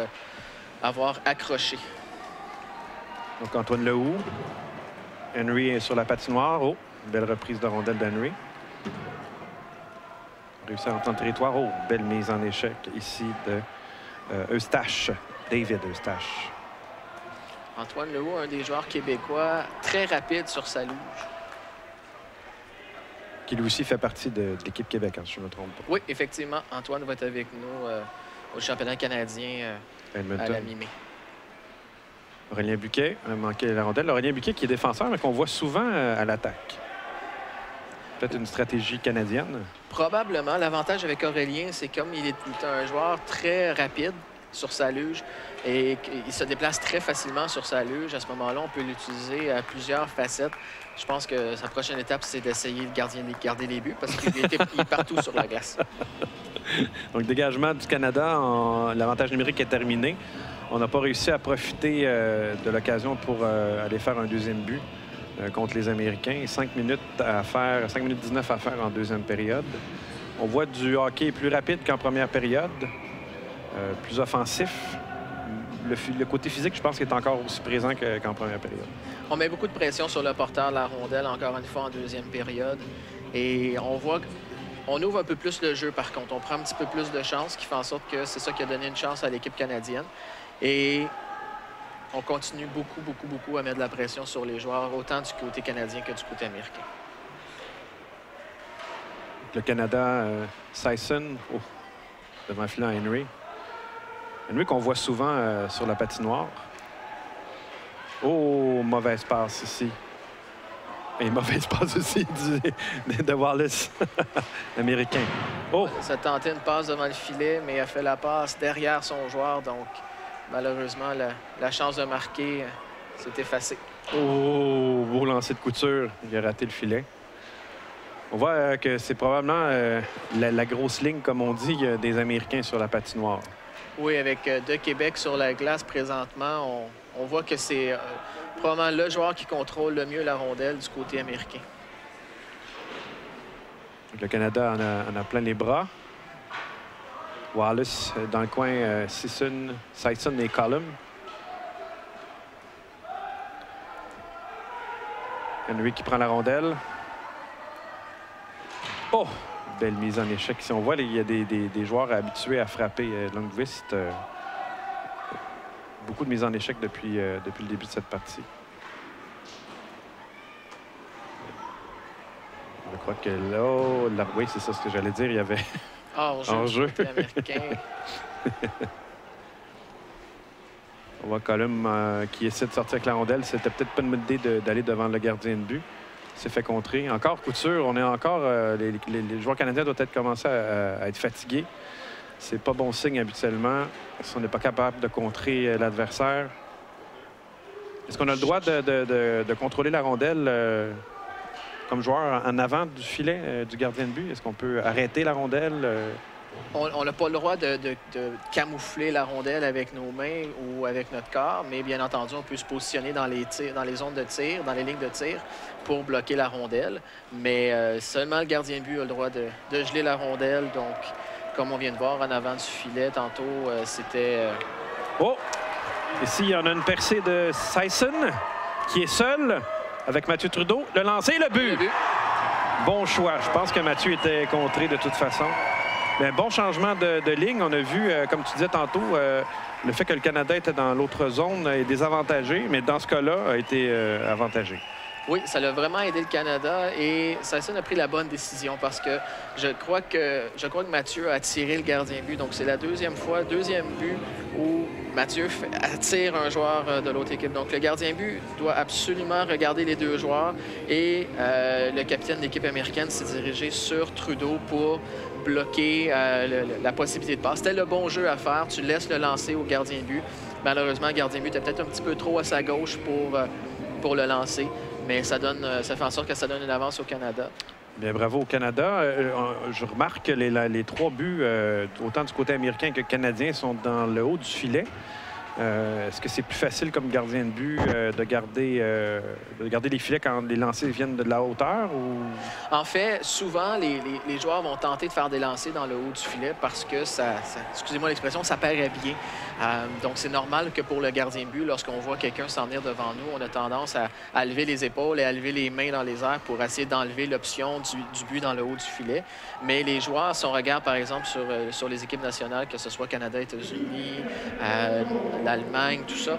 avoir accroché. Donc, Antoine Lehoux. Henry est sur la patinoire. Oh, belle reprise de rondelle d'Henry. Réussi à rentrer dans le territoire. Oh, belle mise en échec ici de Eustache. David Eustache. Antoine Lehoux, un des joueurs québécois très rapide sur sa luge. Qui lui aussi fait partie de l'équipe Québec, si je ne me trompe pas. Oui, effectivement. Antoine va être avec nous au championnat canadien à la mi-mai. Aurélien Buquet a manqué la rondelle. Aurélien Buquet qui est défenseur, mais qu'on voit souvent à l'attaque. Peut-être une stratégie canadienne. Probablement. L'avantage avec Aurélien, c'est comme il est un joueur très rapide sur sa luge et il se déplace très facilement sur sa luge. À ce moment-là, on peut l'utiliser à plusieurs facettes. Je pense que sa prochaine étape, c'est d'essayer de garder les buts parce qu'il est partout sur la glace. Donc, dégagement du Canada, l'avantage numérique est terminé. On n'a pas réussi à profiter de l'occasion pour aller faire un deuxième but contre les Américains. 5 minutes 19 à faire en deuxième période. On voit du hockey plus rapide qu'en première période, plus offensif. Le côté physique, je pense qu'il est encore aussi présent qu'en première période. On met beaucoup de pression sur le porteur de la rondelle, encore une fois, en deuxième période. Et on voit qu'on ouvre un peu plus le jeu, par contre. On prend un petit peu plus de chance, ce qui fait en sorte que c'est ça qui a donné une chance à l'équipe canadienne. Et on continue beaucoup à mettre de la pression sur les joueurs, autant du côté canadien que du côté américain. Le Canada, Sisson, devant le filet à Henry. Henry qu'on voit souvent sur la patinoire. Oh, mauvaise passe ici. Et mauvaise passe aussi de Wallace, l'Américain. Oh! Ça tentait une passe devant le filet, mais il a fait la passe derrière son joueur. Donc, malheureusement, la chance de marquer s'est effacée. Oh! Beau lancer de couture. Il a raté le filet. On voit que c'est probablement la grosse ligne, comme on dit, des Américains sur la patinoire. Oui, avec de Québec sur la glace présentement, on voit que c'est probablement le joueur qui contrôle le mieux la rondelle du côté américain. Le Canada en a plein les bras. Wallace dans le coin, Sisson et Colum. Henry qui prend la rondelle. Oh! Belle mise en échec. Si on voit, il y a des joueurs habitués à frapper Lundqvist. Beaucoup de mises en échec depuis le début de cette partie. Je crois que là, oui, c'est ça ce que j'allais dire. Il y avait hors-jeu américain. On voit Colum qui essaie de sortir avec la rondelle. C'était peut-être pas une bonne idée d'aller devant le gardien de but. S'est fait contrer. Encore couture. On est encore... les joueurs canadiens doivent être commencés à être fatigués. C'est pas bon signe habituellement si on n'est pas capable de contrer l'adversaire. Est-ce qu'on a le droit de contrôler la rondelle comme joueur en avant du filet du gardien de but? Est-ce qu'on peut arrêter la rondelle? On n'a pas le droit de camoufler la rondelle avec nos mains ou avec notre corps, mais bien entendu, on peut se positionner dans les zones de tir, dans les lignes de tir, pour bloquer la rondelle. Mais seulement le gardien de but a le droit de geler la rondelle. Donc, comme on vient de voir en avant du filet, tantôt, c'était... Oh! Ici, il y en a une percée de Sisson qui est seul. avec Mathieu Trudeau. Le lancer, le but. Bon choix. Je pense que Mathieu était contré de toute façon. Mais bon changement de ligne. On a vu, comme tu disais tantôt, le fait que le Canada était dans l'autre zone est désavantagé, mais dans ce cas-là, a été avantagé. Oui, ça l'a vraiment aidé le Canada et Sisson a pris la bonne décision parce que je crois que Mathieu a tiré le gardien but. Donc, c'est la deuxième but où Mathieu attire un joueur de l'autre équipe. Donc, le gardien but doit absolument regarder les deux joueurs et le capitaine de l'équipe américaine s'est dirigé sur Trudeau pour bloquer la possibilité de passe. C'était le bon jeu à faire. Tu laisses le lancer au gardien but. Malheureusement, le gardien but était peut-être un petit peu trop à sa gauche pour le lancer. Mais ça fait en sorte que ça donne une avance au Canada. Bien, bravo au Canada. Je remarque que les 3 buts, autant du côté américain que canadien, sont dans le haut du filet. Est-ce que c'est plus facile comme gardien de but de garder les filets quand les lancers viennent de la hauteur? Ou... En fait, souvent, les joueurs vont tenter de faire des lancers dans le haut du filet parce que excusez-moi l'expression, ça paraît bien. Donc, c'est normal que pour le gardien de but, lorsqu'on voit quelqu'un s'en venir devant nous, on a tendance à lever les épaules et à lever les mains dans les airs pour essayer d'enlever l'option du but dans le haut du filet. Mais les joueurs, si on regarde, par exemple, sur les équipes nationales, que ce soit Canada, États-Unis, l'Allemagne, tout ça,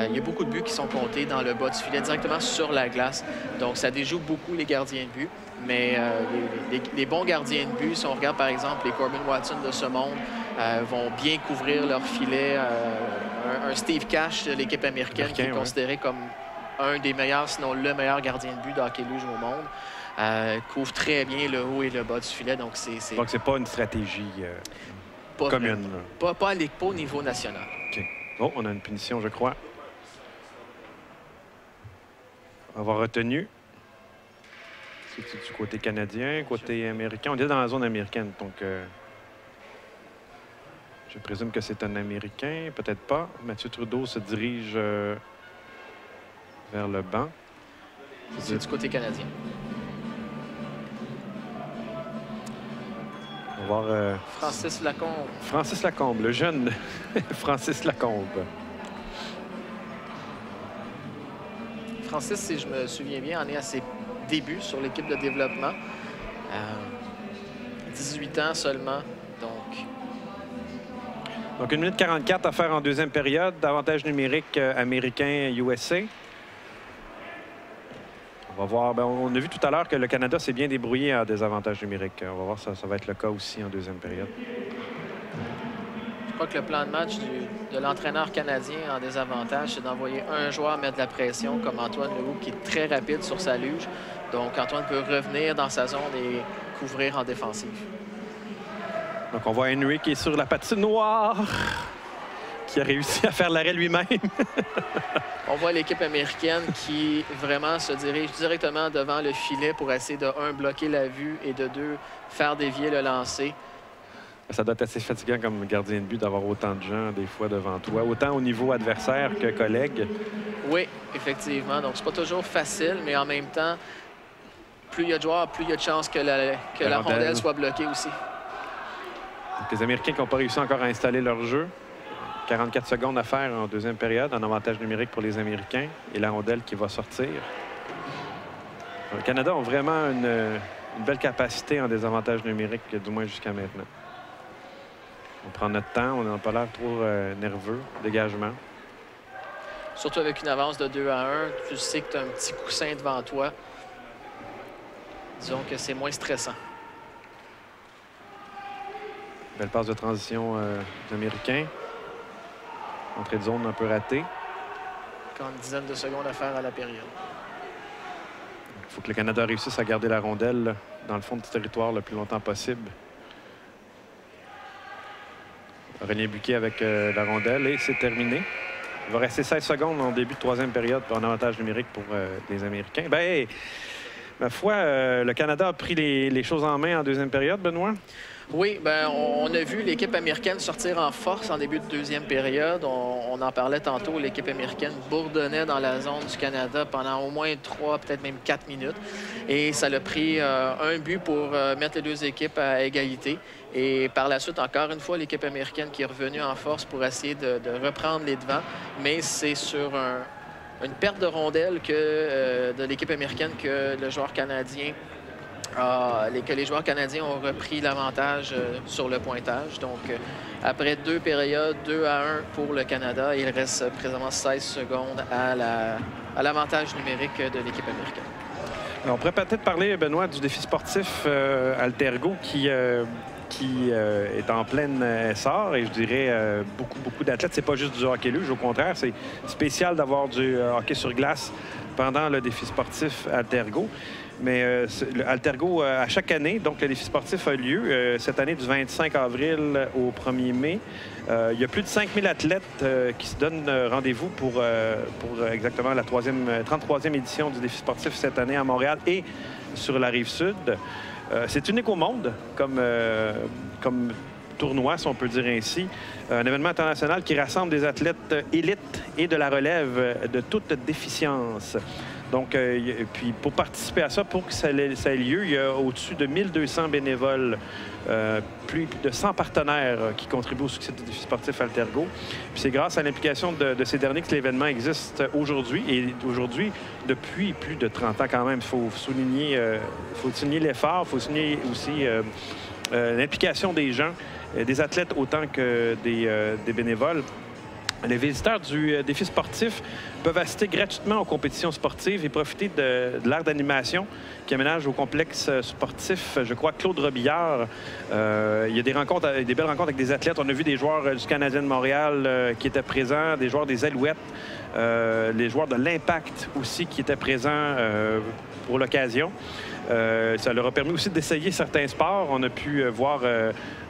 il y a beaucoup de buts qui sont comptés dans le bas du filet, directement sur la glace. Donc, ça déjoue beaucoup les gardiens de but. Mais les bons gardiens de but, si on regarde, par exemple, les Corbin Watson de ce monde, vont bien couvrir leur filet. Un Steve Cash de l'équipe américaine qui est considéré comme un des meilleurs, sinon le meilleur gardien de but de hockey luge au monde, couvre très bien le haut et le bas du filet. Donc, c'est pas une stratégie commune. Pas au niveau national. OK. Oh, on a une punition, je crois. On va avoir retenu. C'est du côté canadien, côté américain. On est dans la zone américaine, donc je présume que c'est un Américain, peut-être pas. Mathieu Trudeau se dirige vers le banc. C'est du côté canadien. On va voir... Francis Lacombe. Francis Lacombe, le jeune Francis Lacombe. Francis, si je me souviens bien, en est à ses débuts sur l'équipe de développement. 18 ans seulement, donc... Donc, 1 minute 44 à faire en deuxième période. Avantage numérique américain-USA. On va voir. Bien, on a vu tout à l'heure que le Canada s'est bien débrouillé en désavantage numérique. On va voir si ça va être le cas aussi en deuxième période. Je crois que le plan de match de l'entraîneur canadien en désavantage, c'est d'envoyer un joueur mettre de la pression, comme Antoine Lehoux, qui est très rapide sur sa luge. Donc, Antoine peut revenir dans sa zone et couvrir en défensive. Donc, on voit Henry qui est sur la patinoire, qui a réussi à faire l'arrêt lui-même. On voit l'équipe américaine qui vraiment se dirige directement devant le filet pour essayer de, 1, bloquer la vue et de 2, faire dévier le lancer. Ça doit être assez fatigant comme gardien de but d'avoir autant de gens des fois devant toi, autant au niveau adversaire que collègue. Oui, effectivement. Donc, c'est pas toujours facile, mais en même temps, plus il y a de joueurs, plus il y a de chances que la rondelle soit bloquée aussi. Donc, les Américains qui n'ont pas réussi encore à installer leur jeu. 44 secondes à faire en deuxième période, en avantage numérique pour les Américains. Et la rondelle qui va sortir. Le Canada a vraiment une belle capacité en désavantage numérique, du moins jusqu'à maintenant. On prend notre temps, on n'a pas l'air trop nerveux. Dégagement. Surtout avec une avance de 2-1, tu sais que tu as un petit coussin devant toi. Disons que c'est moins stressant. Belle passe de transition des Américains. Entrée de zone un peu ratée. Encore une dizaine de secondes à faire à la période. Il faut que le Canada réussisse à garder la rondelle dans le fond du territoire le plus longtemps possible. Aurélien Buquet avec la rondelle et c'est terminé. Il va rester 16 secondes en début de troisième période pour un avantage numérique pour les Américains. Bien, ma foi, le Canada a pris les choses en main en deuxième période, Benoît. Oui, bien, on a vu l'équipe américaine sortir en force en début de deuxième période. On en parlait tantôt, l'équipe américaine bourdonnait dans la zone du Canada pendant au moins 3, peut-être même 4 minutes. Et ça l'a pris un but pour mettre les deux équipes à égalité. Et par la suite, encore une fois, l'équipe américaine qui est revenue en force pour essayer de reprendre les devants. Mais c'est sur une perte de rondelles de l'équipe américaine que le joueur canadien que les joueurs canadiens ont repris l'avantage sur le pointage. Donc, après 2 périodes, 2-1 pour le Canada, il reste présentement 16 secondes à l'avantage numérique de l'équipe américaine. Alors, on pourrait peut-être parler, Benoît, du défi sportif Altergo qui est en plein essor et je dirais beaucoup d'athlètes. C'est pas juste du hockey luge, au contraire, c'est spécial d'avoir du hockey sur glace pendant le défi sportif Altergo. Mais Altergo, à chaque année, donc le défi sportif a lieu cette année du 25 avril au 1er mai. Il y a plus de 5000 athlètes qui se donnent rendez-vous pour exactement la 33e édition du défi sportif cette année à Montréal et sur la Rive-Sud. C'est unique au monde comme tournoi, si on peut dire ainsi. Un événement international qui rassemble des athlètes élites et de la relève de toute déficience. Donc, puis pour participer à ça, pour que ça ait lieu, il y a au-dessus de 1200 bénévoles, plus de 100 partenaires qui contribuent au succès du défi sportif Altergo. Puis c'est grâce à l'implication de ces derniers que l'événement existe aujourd'hui. Et aujourd'hui, depuis plus de 30 ans quand même, il faut souligner l'effort, il faut souligner aussi l'implication des gens, des athlètes autant que des bénévoles. Les visiteurs du défi sportif peuvent assister gratuitement aux compétitions sportives et profiter de l'art d'animation qui aménage au complexe sportif, je crois, Claude Robillard. Il y a des belles rencontres avec des athlètes. On a vu des joueurs du Canadien de Montréal qui étaient présents, des joueurs des Alouettes, les joueurs de l'Impact aussi qui étaient présents pour l'occasion. Ça leur a permis aussi d'essayer certains sports. On a pu voir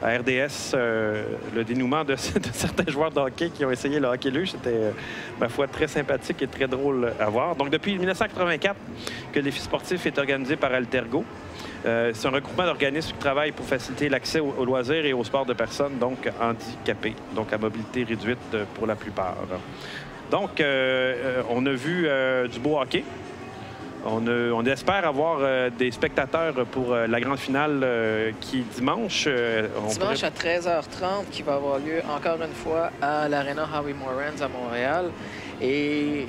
à RDS le dénouement de certains joueurs de hockey qui ont essayé le hockey luge. C'était, ma foi, très sympathique et très drôle à voir. Donc, depuis 1984 que le défi sportif est organisé par Altergo. C'est un regroupement d'organismes qui travaillent pour faciliter l'accès aux loisirs et aux sports de personnes, donc handicapées, donc à mobilité réduite pour la plupart. Donc, on a vu du beau hockey. On espère avoir des spectateurs pour la grande finale qui est dimanche. Dimanche à 13h30 qui va avoir lieu encore une fois à l'Arena Howie Morans à Montréal. Et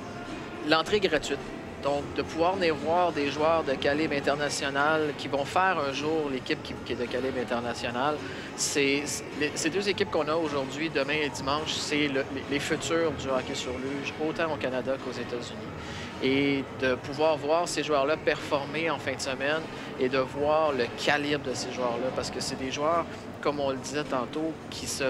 l'entrée est gratuite. Donc, de pouvoir venir voir des joueurs de calibre international qui vont faire un jour l'équipe qui est de calibre international, ces 2 équipes qu'on a aujourd'hui, demain et dimanche, c'est les futurs du hockey sur luge, autant au Canada qu'aux États-Unis. Et de pouvoir voir ces joueurs-là performer en fin de semaine et de voir le calibre de ces joueurs-là, parce que c'est des joueurs, comme on le disait tantôt, qui se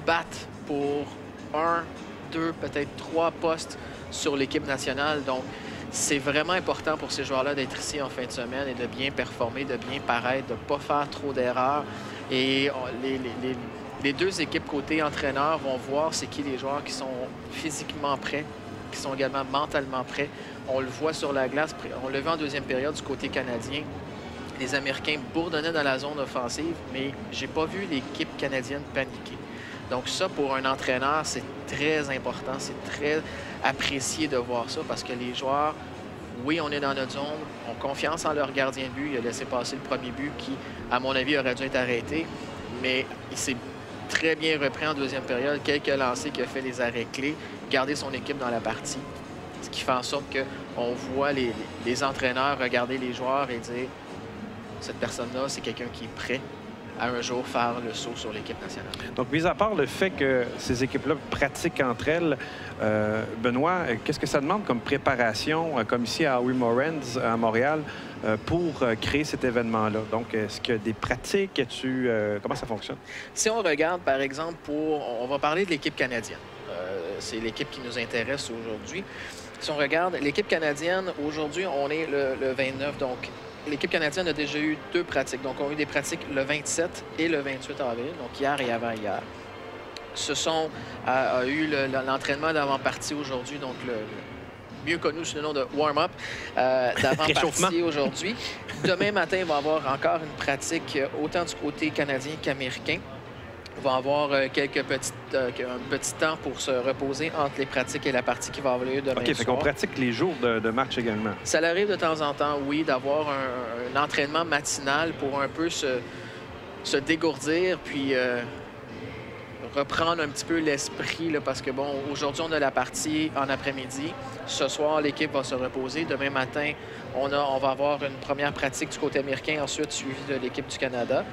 battent pour 1, 2, peut-être 3 postes sur l'équipe nationale. Donc, c'est vraiment important pour ces joueurs-là d'être ici en fin de semaine et de bien performer, de bien paraître, de ne pas faire trop d'erreurs. Et les 2 équipes côté entraîneur vont voir c'est qui les joueurs qui sont physiquement prêts, qui sont également mentalement prêts. On le voit sur la glace, on l'a vu en deuxième période du côté canadien. Les Américains bourdonnaient dans la zone offensive, mais j'ai pas vu l'équipe canadienne paniquer. Donc ça, pour un entraîneur, c'est très important, c'est très apprécié de voir ça parce que les joueurs, oui, on est dans notre zone, ont confiance en leur gardien de but. Il a laissé passer le premier but qui, à mon avis, aurait dû être arrêté, mais il s'est très bien repris en deuxième période, quelques lancers qui a fait les arrêts clés, garder son équipe dans la partie. Ce qui fait en sorte qu'on voit les entraîneurs regarder les joueurs et dire cette personne-là, c'est quelqu'un qui est prêt à un jour faire le saut sur l'équipe nationale. Donc, mis à part le fait que ces équipes-là pratiquent entre elles, Benoît, qu'est-ce que ça demande comme préparation, comme ici à Howie Morans, à Montréal, pour créer cet événement-là? Donc, est-ce qu'il y a des pratiques? Comment ça fonctionne? Si on regarde, par exemple, on va parler de l'équipe canadienne. C'est l'équipe qui nous intéresse aujourd'hui. Si on regarde l'équipe canadienne, aujourd'hui, on est le 29, donc l'équipe canadienne a déjà eu 2 pratiques. Donc, on a eu des pratiques le 27 et le 28 avril, donc hier et avant-hier. A eu l'entraînement d'avant-partie aujourd'hui, donc le mieux connu sous le nom de warm-up d'avant-partie aujourd'hui. Demain matin, il va y avoir encore une pratique autant du côté canadien qu'américain. On va avoir un petit temps pour se reposer entre les pratiques et la partie qui va avoir lieu demain soir. OK, fait qu'on pratique les jours de match également. Ça arrive de temps en temps, oui, d'avoir un entraînement matinal pour un peu se dégourdir, puis reprendre un petit peu l'esprit, parce que, bon, aujourd'hui, on a la partie en après-midi. Ce soir, l'équipe va se reposer. Demain matin, on va avoir une première pratique du côté américain, ensuite suivie de l'équipe du Canada.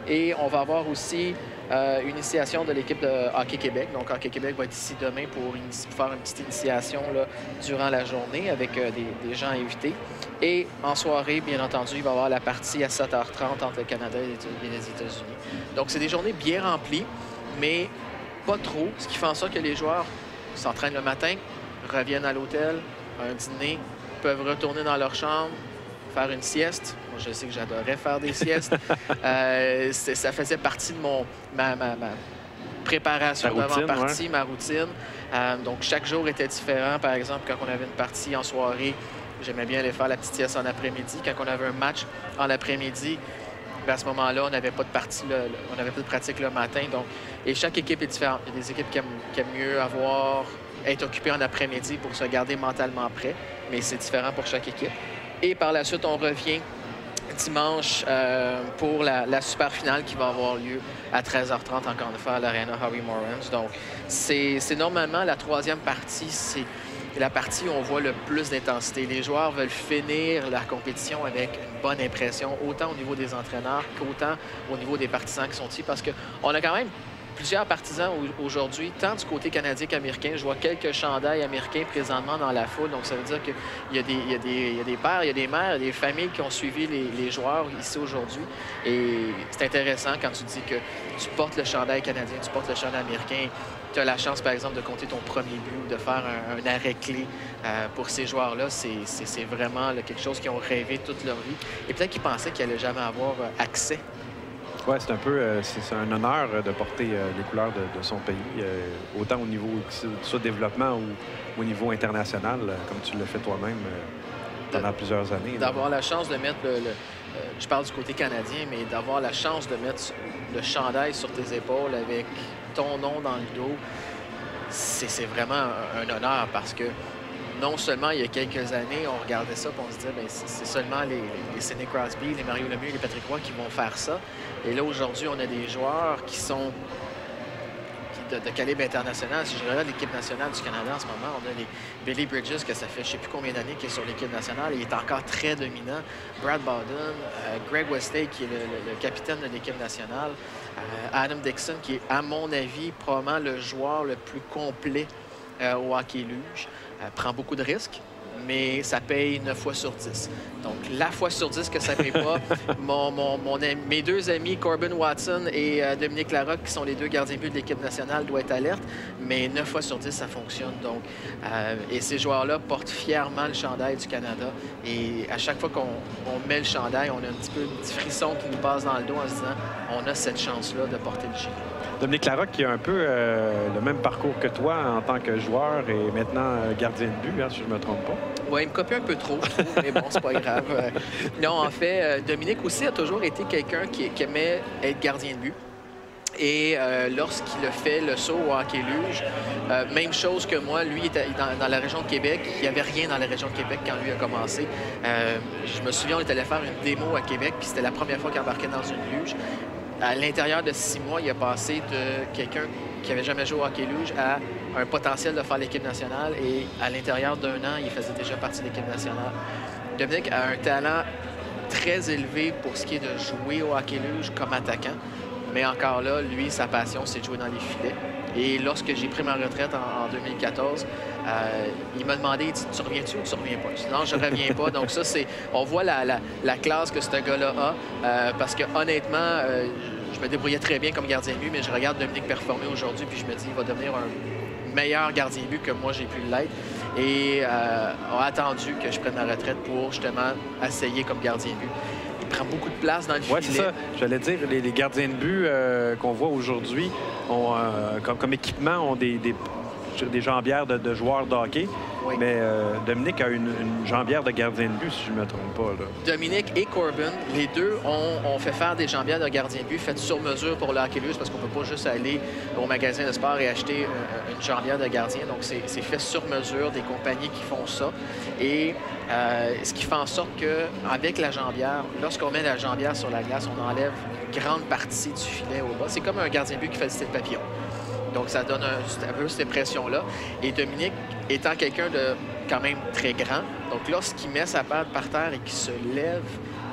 Et on va avoir aussi une initiation de l'équipe de Hockey Québec. Donc, Hockey Québec va être ici demain pour faire une petite initiation là, durant la journée avec des gens invités. Et en soirée, bien entendu, il va y avoir la partie à 7h30 entre le Canada et les États-Unis. Donc, c'est des journées bien remplies, mais pas trop, ce qui fait en sorte que les joueurs s'entraînent le matin, reviennent à l'hôtel, un dîner, peuvent retourner dans leur chambre, faire une sieste. Moi, je sais que j'adorais faire des siestes. Ça faisait partie de ma préparation d'avant-partie, ma routine. Donc, chaque jour était différent. Par exemple, quand on avait une partie en soirée, j'aimais bien aller faire la petite sieste en après-midi. Quand on avait un match en après-midi, à ce moment-là, on n'avait pas de partie, on n'avait pas de pratique le matin. Donc, et chaque équipe est différente. Il y a des équipes qui aiment mieux être occupées en après-midi pour se garder mentalement prêt, mais c'est différent pour chaque équipe. Et par la suite, on revient dimanche pour la super finale qui va avoir lieu à 13h30 encore une fois à l'Arena Howie Morans. Donc, c'est normalement la troisième partie, c'est la partie où on voit le plus d'intensité. Les joueurs veulent finir la compétition avec une bonne impression, autant au niveau des entraîneurs qu'autant au niveau des partisans qui sont ici, parce qu'on a quand même plusieurs partisans aujourd'hui, tant du côté canadien qu'américain. Je vois quelques chandails américains présentement dans la foule. Donc, ça veut dire qu'il y a des pères, il y a des mères, il y a des familles qui ont suivi les joueurs ici aujourd'hui. Et c'est intéressant quand tu dis que tu portes le chandail canadien, tu portes le chandail américain. Tu as la chance, par exemple, de compter ton premier but, de faire un arrêt-clé pour ces joueurs-là. C'est vraiment quelque chose qu'ils ont rêvé toute leur vie. Et peut-être qu'ils pensaient qu'ils n'allaient jamais avoir accès. Oui, c'est un peu c'est un honneur de porter les couleurs de son pays, autant au niveau soit développement ou au niveau international, comme tu l'as fait toi-même pendant plusieurs années. D'avoir la chance de mettre je parle du côté canadien, mais d'avoir la chance de mettre le chandail sur tes épaules avec ton nom dans le dos, c'est vraiment un honneur parce que non seulement il y a quelques années, on regardait ça et on se disait bien, c'est seulement les Sidney Crosby, les Mario Lemieux, les Patrick Roy qui vont faire ça. Et là, aujourd'hui, on a des joueurs qui sont de calibre international. Si je regarde l'équipe nationale du Canada en ce moment, on a les Billy Bridges, que ça fait je ne sais plus combien d'années qu'il est sur l'équipe nationale. Il est encore très dominant. Brad Bowden, Greg Westlake, qui est le capitaine de l'équipe nationale. Adam Dixon, qui est, à mon avis, probablement le joueur le plus complet au hockey luge. Prend beaucoup de risques, mais ça paye 9 fois sur 10. Donc, la fois sur 10 que ça ne paye pas, mes deux amis, Corbin Watson et Dominique Larocque, qui sont les deux gardiens de but de l'équipe nationale, doivent être alertes, mais 9 fois sur 10, ça fonctionne. Donc, et ces joueurs-là portent fièrement le chandail du Canada. Et à chaque fois qu'on met le chandail, on a un petit frisson qui nous passe dans le dos en se disant on a cette chance-là de porter le gilet. Dominique Larocque qui a un peu le même parcours que toi en tant que joueur et maintenant gardien de but, si je ne me trompe pas. Oui, il me copie un peu trop, je trouve, mais bon, c'est pas grave. Non, en fait, Dominique aussi a toujours été quelqu'un qui aimait être gardien de but. Et lorsqu'il a fait le saut au hockey luge, même chose que moi, lui était dans la région de Québec. Il n'y avait rien dans la région de Québec quand lui a commencé. Je me souviens, on est allé faire une démo à Québec, puis c'était la première fois qu'il embarquait dans une luge. À l'intérieur de 6 mois, il a passé de quelqu'un qui n'avait jamais joué au hockey luge à un potentiel de faire l'équipe nationale. Et à l'intérieur d'un an, il faisait déjà partie de l'équipe nationale. Dominique a un talent très élevé pour ce qui est de jouer au hockey luge comme attaquant. Mais encore là, lui, sa passion, c'est de jouer dans les filets. Et lorsque j'ai pris ma retraite en 2014, il m'a demandé, il dit, tu reviens-tu ou tu reviens pas? Je dis, non, je ne reviens pas. Donc ça, on voit la classe que ce gars-là a. Parce que honnêtement, je me débrouillais très bien comme gardien de but, mais je regarde Dominique performer aujourd'hui, puis je me dis, il va devenir un meilleur gardien de but que moi, j'ai pu l'être. Et a attendu que je prenne ma retraite pour justement essayer comme gardien de but. Il prend beaucoup de place dans le filet. Oui, c'est ça. J'allais dire, les gardiens de but qu'on voit aujourd'hui ont comme équipement ont des jambières de joueurs de hockey. Oui. Mais Dominique a une jambière de gardien de but, si je ne me trompe pas. Là. Dominique et Corbin, les deux ont fait faire des jambières de gardien de but faites sur mesure pour le hockey luge parce qu'on ne peut pas juste aller au magasin de sport et acheter une jambière de gardien. Donc, c'est fait sur mesure, des compagnies qui font ça. Et ce qui fait en sorte qu'avec la jambière, lorsqu'on met la jambière sur la glace, on enlève une grande partie du filet au bas. C'est comme un gardien de but qui fait le style papillon. ça donne un peu cette impression-là. Et Dominique étant quelqu'un de quand même très grand, donc lorsqu'il met sa patte par terre et qu'il se lève,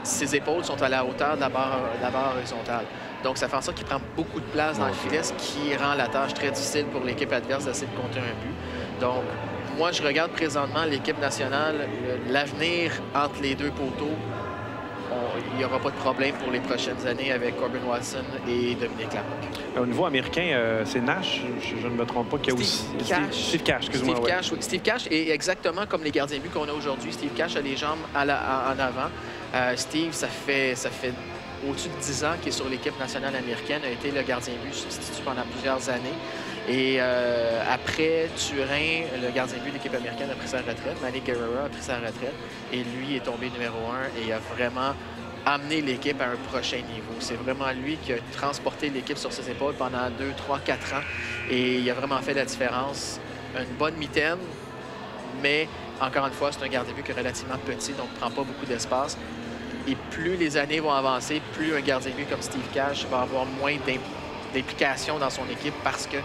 ses épaules sont à la hauteur de la barre horizontale. Donc, ça fait en sorte qu'il prend beaucoup de place dans le filet, ce qui rend la tâche très difficile pour l'équipe adverse d'essayer de compter un but. Donc, moi, je regarde présentement l'équipe nationale, l'avenir entre les deux poteaux. Il n'y aura pas de problème pour les prochaines années avec Corbin Watson et Dominique Larocque. Au niveau américain, c'est Nash, je ne me trompe pas, qu'il y a aussi... Steve Cash, excuse-moi. Steve Cash, oui. Steve Cash est exactement comme les gardiens de but qu'on a aujourd'hui. Steve Cash a les jambes en avant. Steve, ça fait au-dessus de 10 ans qu'il est sur l'équipe nationale américaine, a été le gardien de but substitut pendant plusieurs années. Et après Turin, le gardien de but de l'équipe américaine a pris sa retraite. Manny Guerrero a pris sa retraite. Et lui est tombé numéro 1 et a vraiment amené l'équipe à un prochain niveau. C'est vraiment lui qui a transporté l'équipe sur ses épaules pendant 2, 3, 4 ans. Et il a vraiment fait la différence. Une bonne mitaine, mais encore une fois, c'est un gardien de but qui est relativement petit, donc ne prend pas beaucoup d'espace. Et plus les années vont avancer, plus un gardien de but comme Steve Cash va avoir moins d'implication dans son équipe parce que,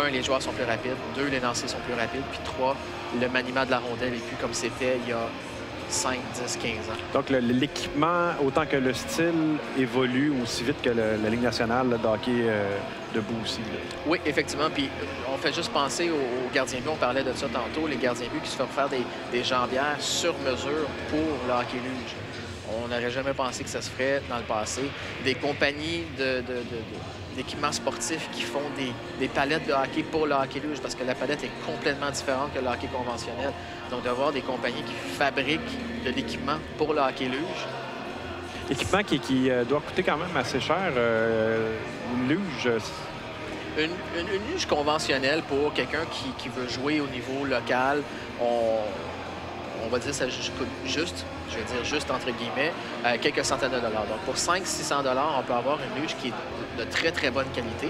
1, les joueurs sont plus rapides, 2, les lancers sont plus rapides, puis 3, le maniement de la rondelle n'est plus comme c'était il y a 5, 10, 15 ans. Donc, l'équipement, autant que le style, évolue aussi vite que la Ligue nationale de hockey debout aussi. Là. Oui, effectivement. Puis, on fait juste penser aux gardiens de but. On parlait de ça tantôt. Les gardiens de but qui se font faire des jambières sur mesure pour le hockey luge. On n'aurait jamais pensé que ça se ferait dans le passé. Des compagnies d'équipements sportifs qui font des palettes de hockey pour le hockey luge parce que la palette est complètement différente que le hockey conventionnel. Donc, d'avoir des compagnies qui fabriquent de l'équipement pour le hockey luge. Équipement qui doit coûter quand même assez cher. Une luge... Une luge conventionnelle pour quelqu'un qui veut jouer au niveau local, on va dire ça coûte juste, je vais dire juste entre guillemets, quelques centaines de dollars. Donc, pour 500-600 $, on peut avoir une luge qui est de très, très bonne qualité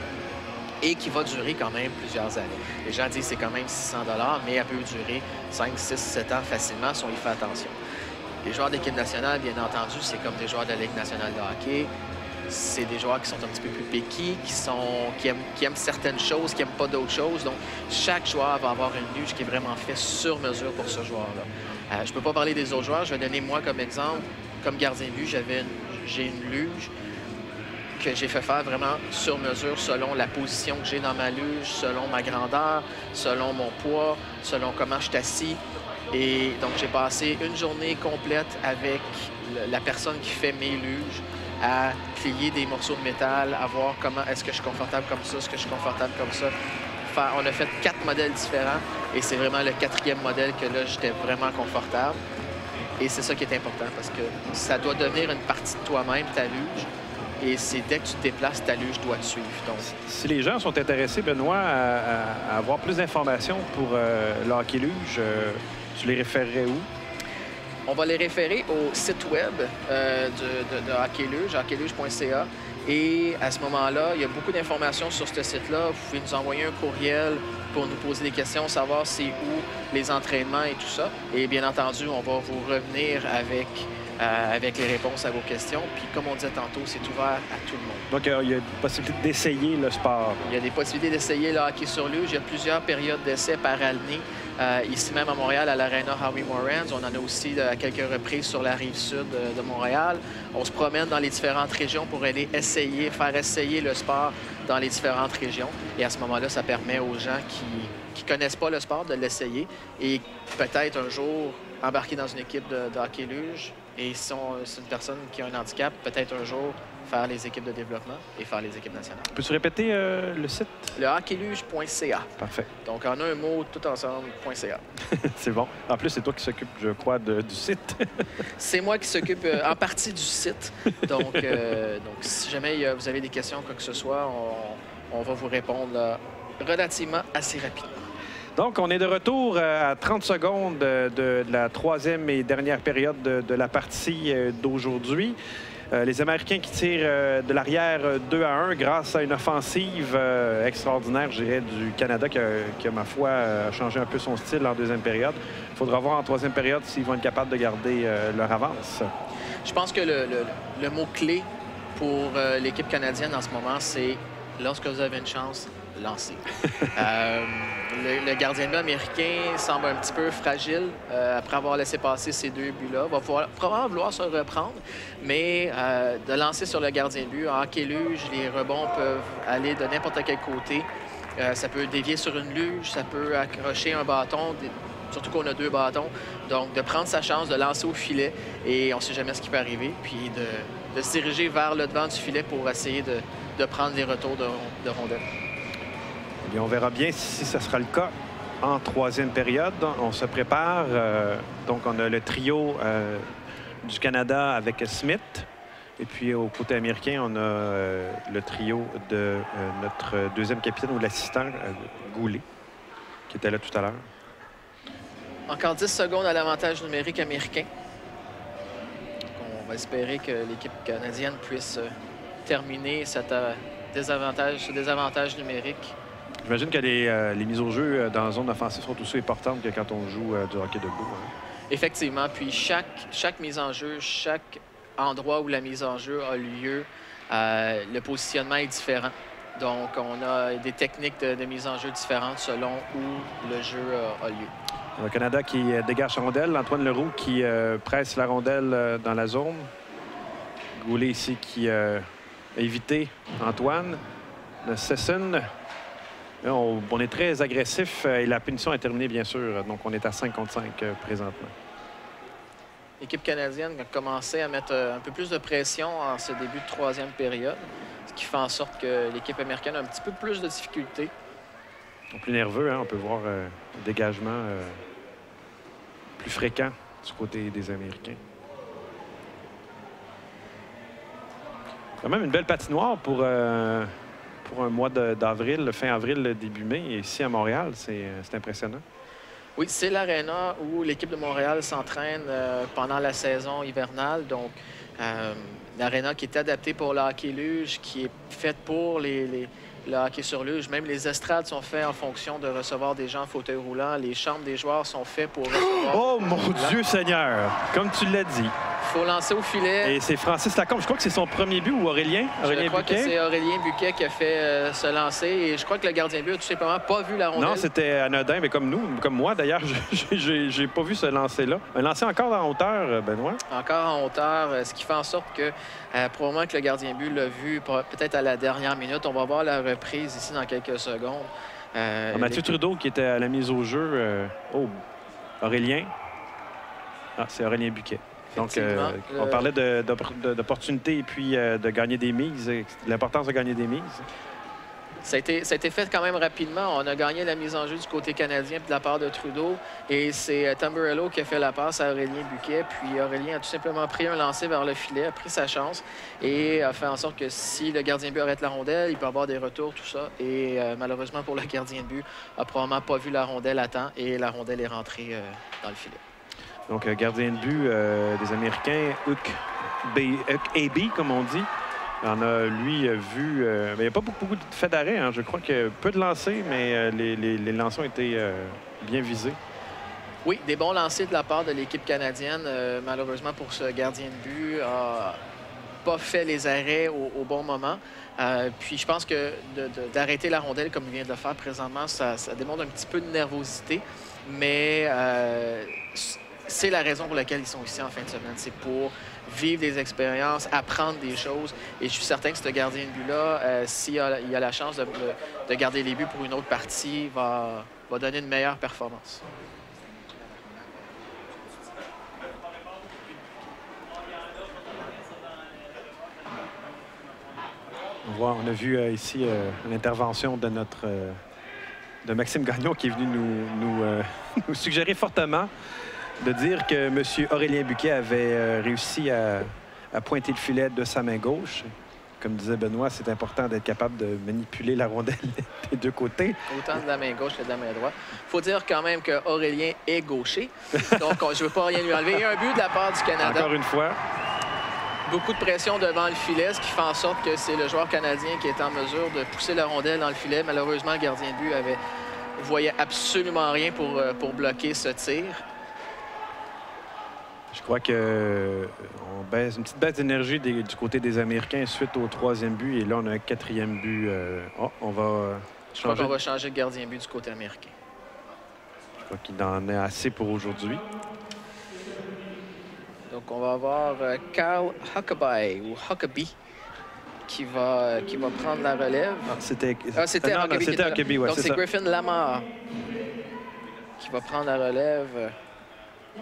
et qui va durer quand même plusieurs années. Les gens disent que c'est quand même 600 $, mais elle peut durer 5, 6, 7 ans facilement si on y fait attention. Les joueurs d'équipe nationale, bien entendu, c'est comme des joueurs de la Ligue nationale de hockey. C'est des joueurs qui sont un petit peu plus piqués, qui aiment certaines choses, qui n'aiment pas d'autres choses. Donc, chaque joueur va avoir une luge qui est vraiment faite sur mesure pour ce joueur-là. Je ne peux pas parler des autres joueurs. Je vais donner moi comme exemple. Comme gardien de but, j'ai une luge que j'ai fait faire vraiment sur mesure selon la position que j'ai dans ma luge, selon ma grandeur, selon mon poids, selon comment je suis assis. Et donc, j'ai passé une journée complète avec la personne qui fait mes luges à plier des morceaux de métal, à voir comment est-ce que je suis confortable comme ça, est-ce que je suis confortable comme ça. On a fait 4 modèles différents et c'est vraiment le 4e modèle que là, j'étais vraiment confortable. Et c'est ça qui est important parce que ça doit devenir une partie de toi-même, ta luge. Et c'est dès que tu te déplaces, ta luge doit te suivre. Donc, si les gens sont intéressés, Benoît, à avoir plus d'informations pour le hockey luge, tu les référerais où? On va les référer au site web de Hockey Luge, hockeyluge.ca. Et à ce moment-là, il y a beaucoup d'informations sur ce site-là. Vous pouvez nous envoyer un courriel pour nous poser des questions, savoir c'est où les entraînements et tout ça. Et bien entendu, on va vous revenir avec les réponses à vos questions. Puis comme on disait tantôt, c'est ouvert à tout le monde. Donc, il y a une possibilité d'essayer le sport. Il y a des possibilités d'essayer le hockey sur luge. Il y a plusieurs périodes d'essai par année. Ici même à Montréal, à l'Arena Howie Morans. On en a aussi à quelques reprises sur la rive sud de Montréal. On se promène dans les différentes régions pour aller faire essayer le sport dans les différentes régions. Et à ce moment-là, ça permet aux gens qui ne connaissent pas le sport de l'essayer et peut-être un jour embarquer dans une équipe de hockey luge. Et si c'est une personne qui a un handicap, peut-être un jour faire les équipes de développement et faire les équipes nationales. Peux-tu répéter le site? Le hockeyluge.ca. Parfait. Donc, en un mot, tout ensemble.ca. C'est bon. En plus, c'est toi qui s'occupe, je crois, du site. C'est moi qui s'occupe en partie du site. Donc, si jamais vous avez des questions, quoi que ce soit, on va vous répondre relativement assez rapidement. Donc, on est de retour à 30 secondes de la 3e et dernière période de la partie d'aujourd'hui. Les Américains qui tirent de l'arrière 2-1 grâce à une offensive extraordinaire, je dirais, du Canada qui a, ma foi, changé un peu son style en deuxième période. Il faudra voir en troisième période s'ils vont être capables de garder leur avance. Je pense que le mot-clé pour l'équipe canadienne en ce moment, c'est lorsque vous avez une chance, lancer. Le gardien de but américain semble un petit peu fragile après avoir laissé passer ces 2 buts-là. Va probablement vouloir se reprendre, mais de lancer sur le gardien de but, en hockey luge, les rebonds peuvent aller de n'importe quel côté. Ça peut dévier sur une luge, ça peut accrocher un bâton, surtout qu'on a 2 bâtons. Donc, de prendre sa chance, de lancer au filet, et on ne sait jamais ce qui peut arriver, puis de se diriger vers le devant du filet pour essayer de prendre les retours de rondelles. Eh bien, on verra bien si ce sera le cas en 3e période. On se prépare. Donc, on a le trio du Canada avec Smith. Et puis, au côté américain, on a le trio de notre 2e capitaine ou l'assistant, Goulet, qui était là tout à l'heure. Encore 10 secondes à l'avantage numérique américain. On va espérer que l'équipe canadienne puisse terminer ce désavantage numérique. J'imagine que les mises au jeu dans la zone offensive sont aussi importantes que quand on joue du hockey debout. Hein. Effectivement. Puis chaque mise en jeu, chaque endroit où la mise en jeu a lieu, le positionnement est différent. Donc, on a des techniques de mise en jeu différentes selon où le jeu a lieu. Le Canada qui dégage la rondelle. Antoine Leroux qui presse la rondelle dans la zone. Goulet ici qui a évité Antoine. Le Sesson. On est très agressif et la punition est terminée, bien sûr. Donc, on est à 5 contre 5 présentement. L'équipe canadienne a commencé à mettre un peu plus de pression en ce début de 3e période, ce qui fait en sorte que l'équipe américaine a un petit peu plus de difficultés. Plus nerveux, hein? On peut voir le dégagement plus fréquent du côté des Américains. Quand même une belle patinoire pour un mois d'avril, fin avril, début mai. Et ici à Montréal, c'est impressionnant. Oui, c'est l'aréna où l'équipe de Montréal s'entraîne pendant la saison hivernale. Donc, l'aréna qui est adaptée pour le hockey luge, qui est faite pour le hockey sur luge. Même les estrades sont faites en fonction de recevoir des gens en fauteuil roulant. Les chambres des joueurs sont faites pour recevoir... Oh, mon Dieu Seigneur! Comme tu l'as dit. Il faut lancer au filet. Et c'est Francis Lacombe. Je crois que c'est son premier but ou Aurélien? Je crois que c'est Aurélien Buquet qui a fait ce lancer. Et je crois que le gardien de but a tout simplement pas vu la rondelle. Non, c'était anodin, mais comme nous, comme moi d'ailleurs, j'ai pas vu ce lancer-là. Un lancer encore en hauteur, Benoît? Encore en hauteur, ce qui fait en sorte que probablement que le gardien de but l'a vu peut-être à la dernière minute. On va voir la reprise ici dans quelques secondes. Mathieu Trudeau qui était à la mise au jeu. Aurélien. Ah, c'est Aurélien Buquet. Donc, on parlait d'opportunités et puis de gagner des mises, l'importance de gagner des mises. Ça a été fait quand même rapidement. On a gagné la mise en jeu du côté canadien de la part de Trudeau. Et c'est Tamburello qui a fait la passe à Aurélien Buquet. Puis Aurélien a tout simplement pris un lancer vers le filet, a pris sa chance et a fait en sorte que si le gardien de but arrête la rondelle, il peut avoir des retours, tout ça. Et malheureusement pour le gardien de but, n'a probablement pas vu la rondelle à temps et la rondelle est rentrée dans le filet. Donc, gardien de but des Américains, AB, comme on dit. On a, lui, vu... il n'y a pas beaucoup de faits d'arrêt. Hein. Je crois que peu de lancers, mais les lancers ont été bien visés. Oui, des bons lancers de la part de l'équipe canadienne. Malheureusement, pour ce gardien de but, n'a pas fait les arrêts au bon moment. Puis je pense que d'arrêter la rondelle comme il vient de le faire présentement, ça démontre un petit peu de nervosité. Mais... c'est la raison pour laquelle ils sont ici en fin de semaine. C'est pour vivre des expériences, apprendre des choses. Et je suis certain que ce gardien de but-là, s'il a la chance de garder les buts pour une autre partie, va donner une meilleure performance. On a vu ici l'intervention de de Maxime Gagnon qui est venu nous suggérer fortement de dire que M. Aurélien Buquet avait réussi à pointer le filet de sa main gauche. Comme disait Benoît, c'est important d'être capable de manipuler la rondelle des deux côtés. Autant de la main gauche que de la main droite. Il faut dire quand même qu'Aurélien est gaucher. Donc, je ne veux pas rien lui enlever. Il y a un but de la part du Canada. Encore une fois. Beaucoup de pression devant le filet, ce qui fait en sorte que c'est le joueur canadien qui est en mesure de pousser la rondelle dans le filet. Malheureusement, le gardien de but voyait absolument rien pour bloquer ce tir. Je crois qu'on baisse une petite baisse d'énergie du côté des Américains suite au 3e but. Et là, on a un 4e but. On va Je crois qu'on va changer de gardien but du côté américain. Je crois qu'il en est assez pour aujourd'hui. Donc, on va avoir Kyle Huckabee ou Huckabee qui va prendre la relève. C'était Huckabee. Ouais, donc, c'est Griffin Lamar qui va prendre la relève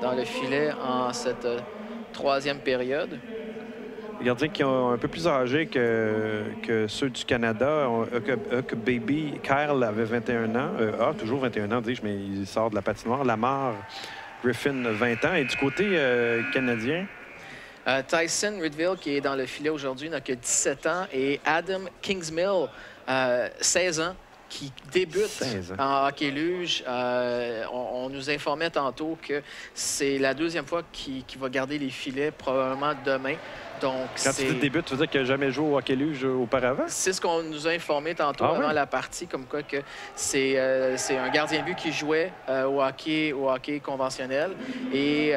dans le filet en cette troisième période. Les gardiens qui sont un peu plus âgés que ceux du Canada. Huckabee, Kyle avait 21 ans. Toujours 21 ans, dis-je, mais il sort de la patinoire. Lamar, Griffin, 20 ans. Et du côté canadien? Tyson Ridville, qui est dans le filet aujourd'hui, n'a que 17 ans. Et Adam Kingsmill, 16 ans, qui débute en hockey-luge. On nous informait tantôt que c'est la deuxième fois qu'il va garder les filets, probablement demain. Donc, quand tu dis début, tu veux dire qu'il n'a jamais joué au hockey-luge auparavant? C'est ce qu'on nous a informé tantôt avant la partie, comme quoi que c'est un gardien de but qui jouait au hockey conventionnel. Et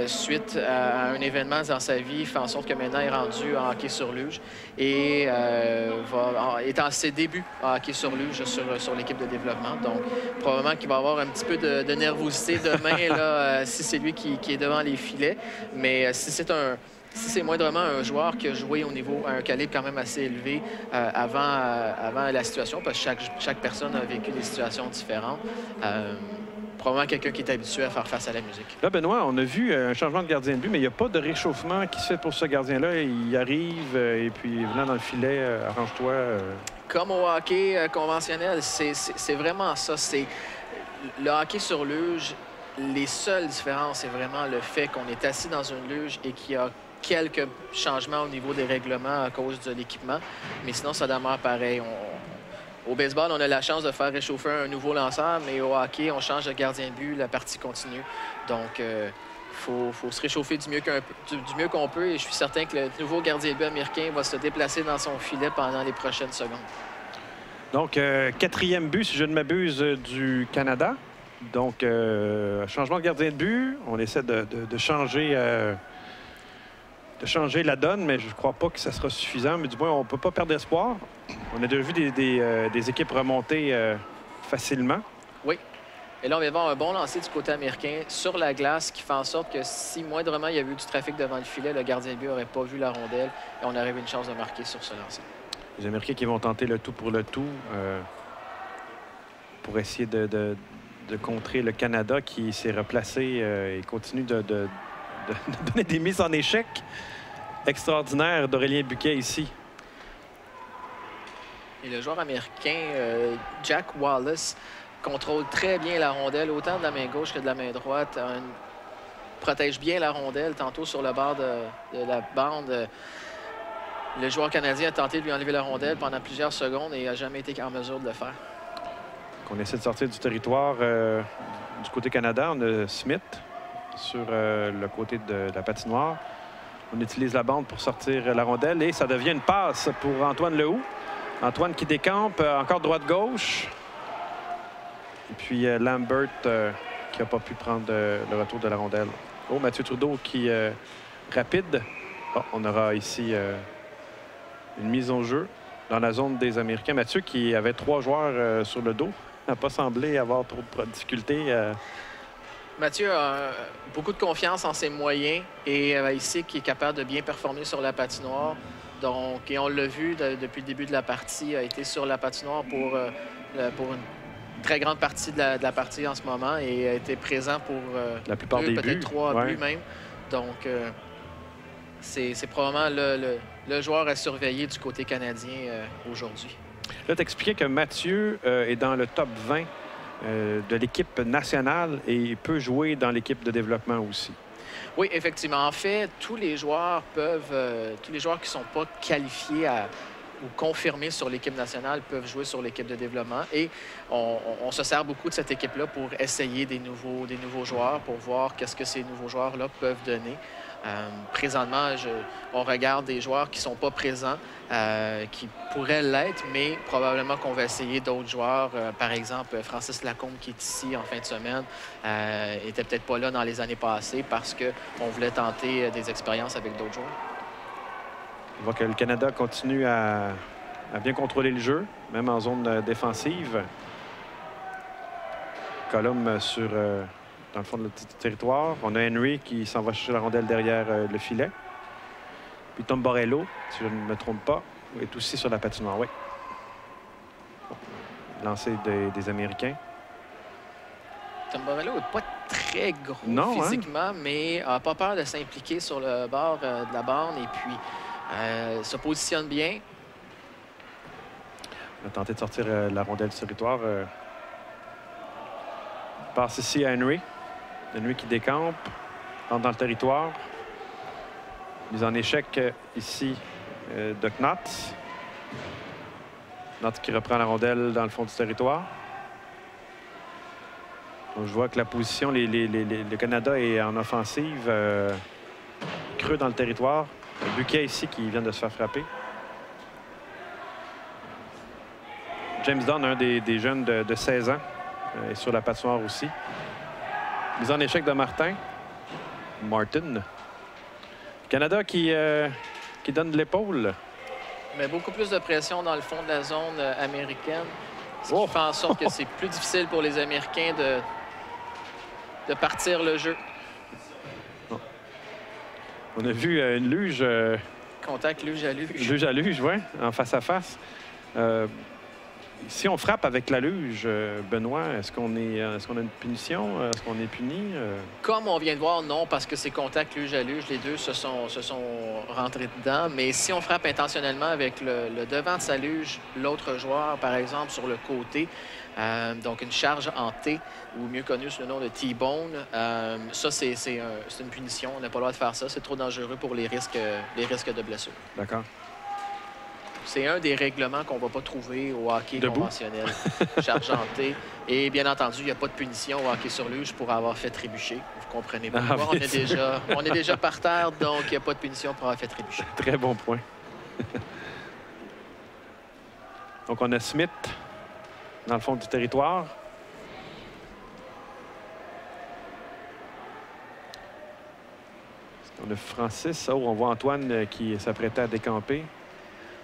suite à un événement dans sa vie, il fait en sorte que maintenant il est rendu en hockey sur luge et est en ses débuts en hockey sur luge sur l'équipe de développement. Donc, probablement qu'il va avoir un petit peu de nervosité demain là, si c'est lui qui est devant les filets. Mais si c'est moindrement un joueur qui a joué au niveau à un calibre quand même assez élevé avant la situation, parce que chaque personne a vécu des situations différentes. Probablement quelqu'un qui est habitué à faire face à la musique. Là, Benoît, on a vu un changement de gardien de but, mais il n'y a pas de réchauffement qui se fait pour ce gardien-là. Il arrive et puis venant dans le filet, arrange-toi. Comme au hockey conventionnel, c'est vraiment ça. C'est le hockey sur luge. Les seules différences, c'est vraiment le fait qu'on est assis dans une luge et qu'il y a quelques changements au niveau des règlements à cause de l'équipement, mais sinon, ça demeure pareil. Au baseball, on a la chance de faire réchauffer un nouveau lanceur, mais au hockey, on change de gardien de but, la partie continue. Donc, faut se réchauffer du mieux qu'on peut, et je suis certain que le nouveau gardien de but américain va se déplacer dans son filet pendant les prochaines secondes. Donc, quatrième but, si je ne m'abuse, du Canada. Donc, changement de gardien de but. On essaie de changer... de changer la donne, mais je ne crois pas que ça sera suffisant. Mais du moins, on ne peut pas perdre espoir. On a déjà vu des équipes remonter facilement. Oui. Et là, on va voir un bon lancer du côté américain sur la glace qui fait en sorte que si moindrement il y avait eu du trafic devant le filet, le gardien de but n'aurait pas vu la rondelle et on aurait eu une chance de marquer sur ce lancer. Les Américains qui vont tenter le tout pour le tout pour essayer de contrer le Canada qui s'est replacé et continue de donner des mises en échec extraordinaires d'Aurélien Buquet ici. Et le joueur américain Jack Wallace contrôle très bien la rondelle, autant de la main gauche que de la main droite. Protège bien la rondelle, tantôt sur le bord de la bande. Le joueur canadien a tenté de lui enlever la rondelle pendant plusieurs secondes et n'a jamais été en mesure de le faire. On essaie de sortir du territoire du côté Canada. On a Smith sur le côté de la patinoire. On utilise la bande pour sortir la rondelle et ça devient une passe pour Antoine Lehoux. Antoine qui décampe, encore droite-gauche. Et puis Lambert qui n'a pas pu prendre le retour de la rondelle. Oh, Mathieu Trudeau qui rapide. Oh, on aura ici une mise en jeu dans la zone des Américains. Mathieu qui avait 3 joueurs sur le dos n'a pas semblé avoir trop de difficultés. Mathieu a beaucoup de confiance en ses moyens et ici qui est capable de bien performer sur la patinoire. Donc, et on l'a vu depuis le début de la partie, a été sur la patinoire pour une très grande partie de la partie en ce moment et a été présent pour la plupart des buts. Peut-être 3 buts même. Donc, c'est probablement le joueur à surveiller du côté canadien aujourd'hui. Là, tu expliquais que Mathieu est dans le top 20 de l'équipe nationale et il peut jouer dans l'équipe de développement aussi. Oui, effectivement. En fait, tous les joueurs qui ne sont pas qualifiés ou confirmés sur l'équipe nationale peuvent jouer sur l'équipe de développement. Et on se sert beaucoup de cette équipe-là pour essayer des nouveaux joueurs, pour voir qu'est-ce que ces nouveaux joueurs-là peuvent donner. Présentement, on regarde des joueurs qui ne sont pas présents, qui pourraient l'être, mais probablement qu'on va essayer d'autres joueurs. Par exemple, Francis Lacombe, qui est ici en fin de semaine, n'était peut-être pas là dans les années passées parce qu'on voulait tenter des expériences avec d'autres joueurs. On voit que le Canada continue à à bien contrôler le jeu, même en zone défensive. Colum sur, dans le fond du territoire. On a Henry qui s'en va chercher la rondelle derrière le filet. Puis Tom Borello, si je ne me trompe pas, est aussi sur la patinoire. Oui. Lancé des Américains. Tom Borello n'est pas très gros non, physiquement, mais n'a pas peur de s'impliquer sur le bord de la borne et puis se positionne bien. On a tenté de sortir la rondelle du territoire. Passe ici à Henry. Henry qui décampe, rentre dans le territoire. Mise en échec ici de Knotts. Knotts qui reprend la rondelle dans le fond du territoire. Donc, je vois que la position, le Canada est en offensive, creux dans le territoire. Buquet ici qui vient de se faire frapper. James Dunn, un des jeunes de 16 ans, est sur la patinoire aussi. Mise en échec de Martin. Canada qui donne de l'épaule. Mais beaucoup plus de pression dans le fond de la zone américaine. Ce qui fait en sorte que c'est plus difficile pour les Américains de partir le jeu. On a vu une luge. Contact luge à luge. Luge à luge, oui, en face à face. Si on frappe avec la luge, Benoît, est-ce qu'on a une punition? Est-ce qu'on est puni? Comme on vient de voir, non, parce que c'est contact luge à luge. Les deux se sont rentrés dedans. Mais si on frappe intentionnellement avec le devant de sa luge, l'autre joueur, par exemple, sur le côté, donc une charge en T, ou mieux connu sous le nom de T-bone, ça, c'est une punition. On n'a pas le droit de faire ça. C'est trop dangereux pour les risques de blessure. D'accord. C'est un des règlements qu'on ne va pas trouver au hockey conventionnel, charge en T. Et bien entendu, il n'y a pas de punition au hockey sur luge pour avoir fait trébucher. Vous comprenez pourquoi. On est déjà par terre, donc il n'y a pas de punition pour avoir fait trébucher. Très bon point. Donc, on a Smith dans le fond du territoire. On a Francis. Oh, on voit Antoine qui s'apprêtait à décamper.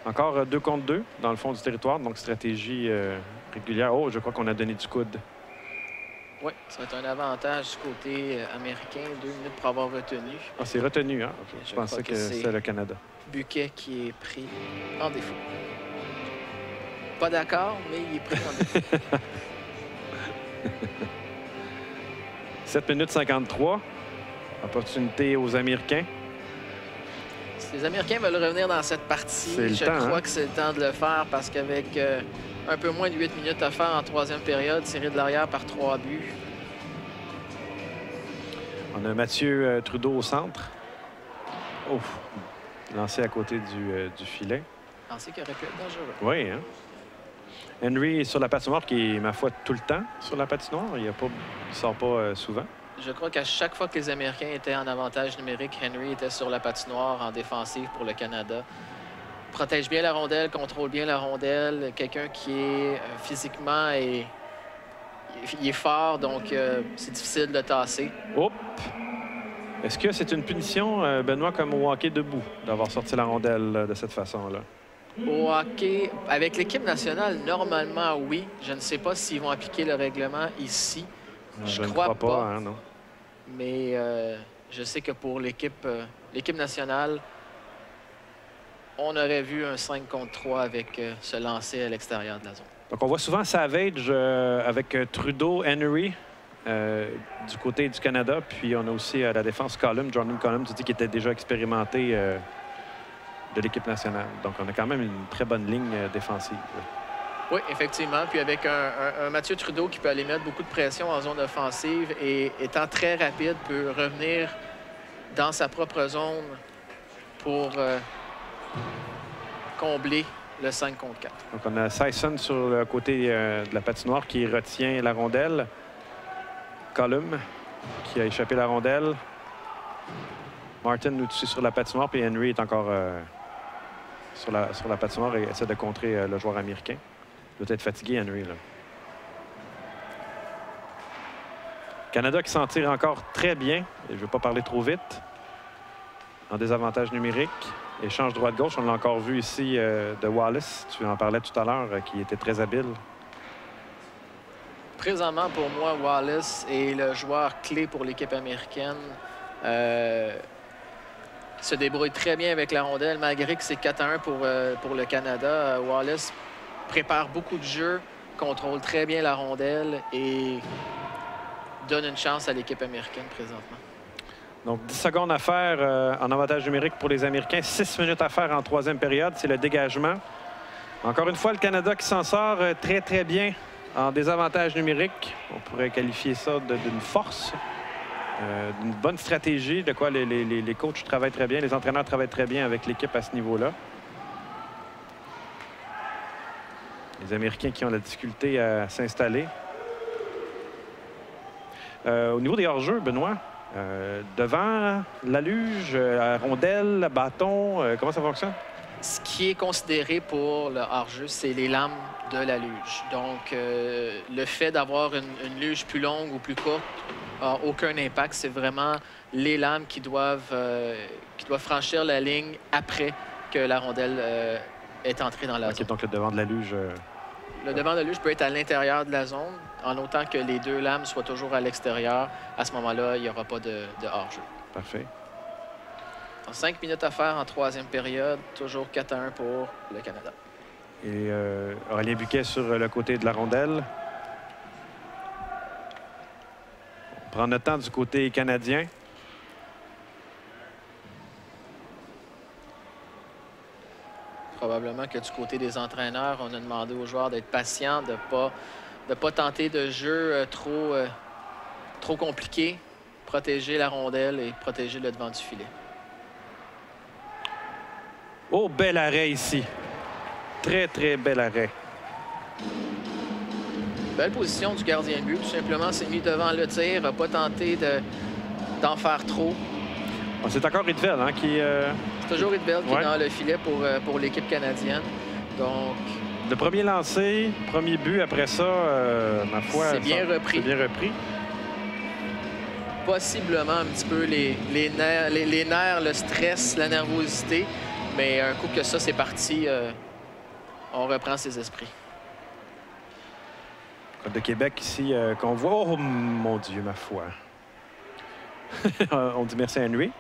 Encore 2 contre 2 dans le fond du territoire, donc stratégie régulière. Oh, je crois qu'on a donné du coude. Oui, ça va être un avantage du côté américain. 2 minutes pour avoir retenu. Ah, c'est retenu, hein? Je pensais que c'était le Canada. Buquet qui est pris en défaut. Pas d'accord, mais il est pris en défaut. 7 minutes 53. Opportunité aux Américains. Si les Américains veulent revenir dans cette partie, je crois que c'est le temps de le faire parce qu'avec un peu moins de 8 minutes à faire en troisième période, tiré de l'arrière par 3 buts. On a Mathieu Trudeau au centre. Oh, lancé à côté du filet. Lancé qui aurait pu être dangereux. Oui, hein? Henry est sur la patinoire qui est, ma foi, tout le temps sur la patinoire. Il ne sort pas souvent. Je crois qu'à chaque fois que les Américains étaient en avantage numérique, Henry était sur la patinoire en défensive pour le Canada. Protège bien la rondelle, contrôle bien la rondelle. Quelqu'un qui est physiquement il est fort, donc c'est difficile de le tasser. Hop! Est-ce que c'est une punition, Benoît, comme au hockey debout, d'avoir sorti la rondelle de cette façon-là? Au hockey, avec l'équipe nationale, normalement, oui. Je ne sais pas s'ils vont appliquer le règlement ici. Je ne crois pas. Hein, non. Mais je sais que pour l'équipe nationale, on aurait vu un 5 contre 3 avec ce lancer à l'extérieur de la zone. Donc, on voit souvent Savage avec Trudeau, Henry du côté du Canada. Puis, on a aussi à la défense Jordan Colum, tu dis qu'il était déjà expérimenté de l'équipe nationale. Donc, on a quand même une très bonne ligne défensive. Oui, effectivement. Puis avec un Mathieu Trudeau qui peut aller mettre beaucoup de pression en zone offensive et étant très rapide, peut revenir dans sa propre zone pour combler le 5 contre 4. Donc, on a Sisson sur le côté de la patinoire qui retient la rondelle. Colum qui a échappé la rondelle. Martin nous tue sur la patinoire, puis Henry est encore sur la patinoire et essaie de contrer le joueur américain. Il doit être fatigué, Henry. Là. Canada qui s'en tire encore très bien. Je ne veux pas parler trop vite. En désavantage numérique. Échange droite-gauche, on l'a encore vu ici de Wallace. Tu en parlais tout à l'heure, qui était très habile. Présentement, pour moi, Wallace est le joueur clé pour l'équipe américaine. Se débrouille très bien avec la rondelle, malgré que c'est 4-1 pour le Canada. Wallace prépare beaucoup de jeux, contrôle très bien la rondelle et donne une chance à l'équipe américaine présentement. Donc, 10 secondes à faire en avantage numérique pour les Américains. 6 minutes à faire en troisième période. C'est le dégagement. Encore une fois, le Canada qui s'en sort très, très bien en désavantage numérique. On pourrait qualifier ça d'une force, d'une bonne stratégie, de quoi les coachs travaillent très bien, les entraîneurs travaillent très bien avec l'équipe à ce niveau-là. Les Américains qui ont la difficulté à s'installer. Au niveau des hors-jeux, Benoît, devant la luge, la rondelle, le bâton, comment ça fonctionne? Ce qui est considéré pour le hors-jeu, c'est les lames de la luge. Donc, le fait d'avoir une luge plus longue ou plus courte n'a aucun impact. C'est vraiment les lames qui doivent franchir la ligne après que la rondelle est entrée dans la zone. Donc, le devant de la luge... Le devant de la luge peut être à l'intérieur de la zone, en autant que les deux lames soient toujours à l'extérieur. À ce moment-là, il n'y aura pas de hors-jeu. Parfait. 5 minutes à faire en troisième période, toujours 4-1 pour le Canada. Et Aurélien Buquet sur le côté de la rondelle. On prend notre temps du côté canadien. Probablement que du côté des entraîneurs, on a demandé aux joueurs d'être patients, de ne pas tenter de jeu trop compliqué, protéger la rondelle et protéger le devant du filet. Oh, bel arrêt ici. Très, très bel arrêt. Belle position du gardien de but. Tout simplement, s'est mis devant le tir, n'a pas tenté d'en faire trop. Bon, c'est encore Ridvel qui... C'est toujours Ridvel qui est dans le filet pour l'équipe canadienne. Donc... Le premier lancé, premier but, après ça, ma foi... C'est bien repris. C'est bien repris. Possiblement un petit peu les nerfs, le stress, la nervosité. Mais un coup que ça, c'est parti, on reprend ses esprits. Côte de Québec ici, qu'on voit... Oh, mon Dieu, ma foi. On dit merci à Henry.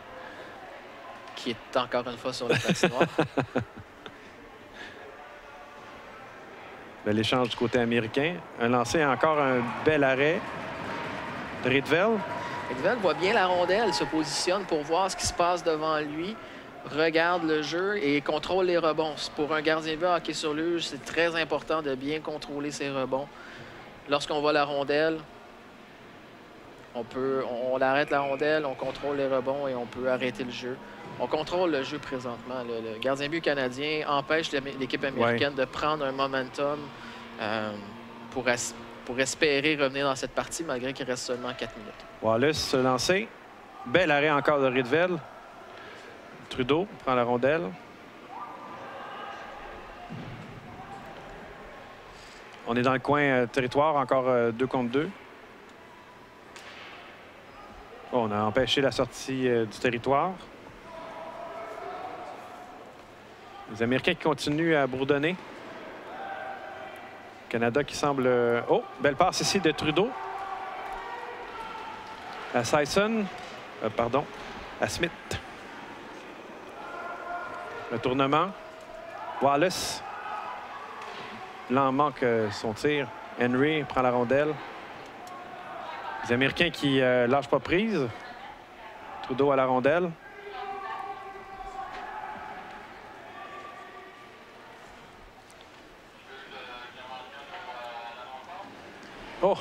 Qui est encore une fois sur la patinoire. L'échange du côté américain. Un lancé, encore un bel arrêt de Ridvel. Ridvel voit bien la rondelle, se positionne pour voir ce qui se passe devant lui, regarde le jeu et contrôle les rebonds. Pour un gardien de but hockey sur luge, c'est très important de bien contrôler ses rebonds. Lorsqu'on voit la rondelle, on arrête la rondelle, on contrôle les rebonds et on peut arrêter le jeu. On contrôle le jeu présentement. Le gardien de but canadien empêche l'équipe américaine de prendre un momentum pour espérer revenir dans cette partie, malgré qu'il reste seulement 4 minutes. Wallace se lancer. Bel arrêt encore de Ridvel. Trudeau prend la rondelle. On est dans le coin territoire, encore 2 contre 2. Oh, on a empêché la sortie du territoire. Les Américains qui continuent à bourdonner. Canada qui semble... Oh, belle passe ici de Trudeau. À Sisson. Pardon. À Smith. Le tournement. Wallace. Là, en manque son tir. Henry prend la rondelle. Les Américains qui lâchent pas prise. Trudeau à la rondelle. Oh!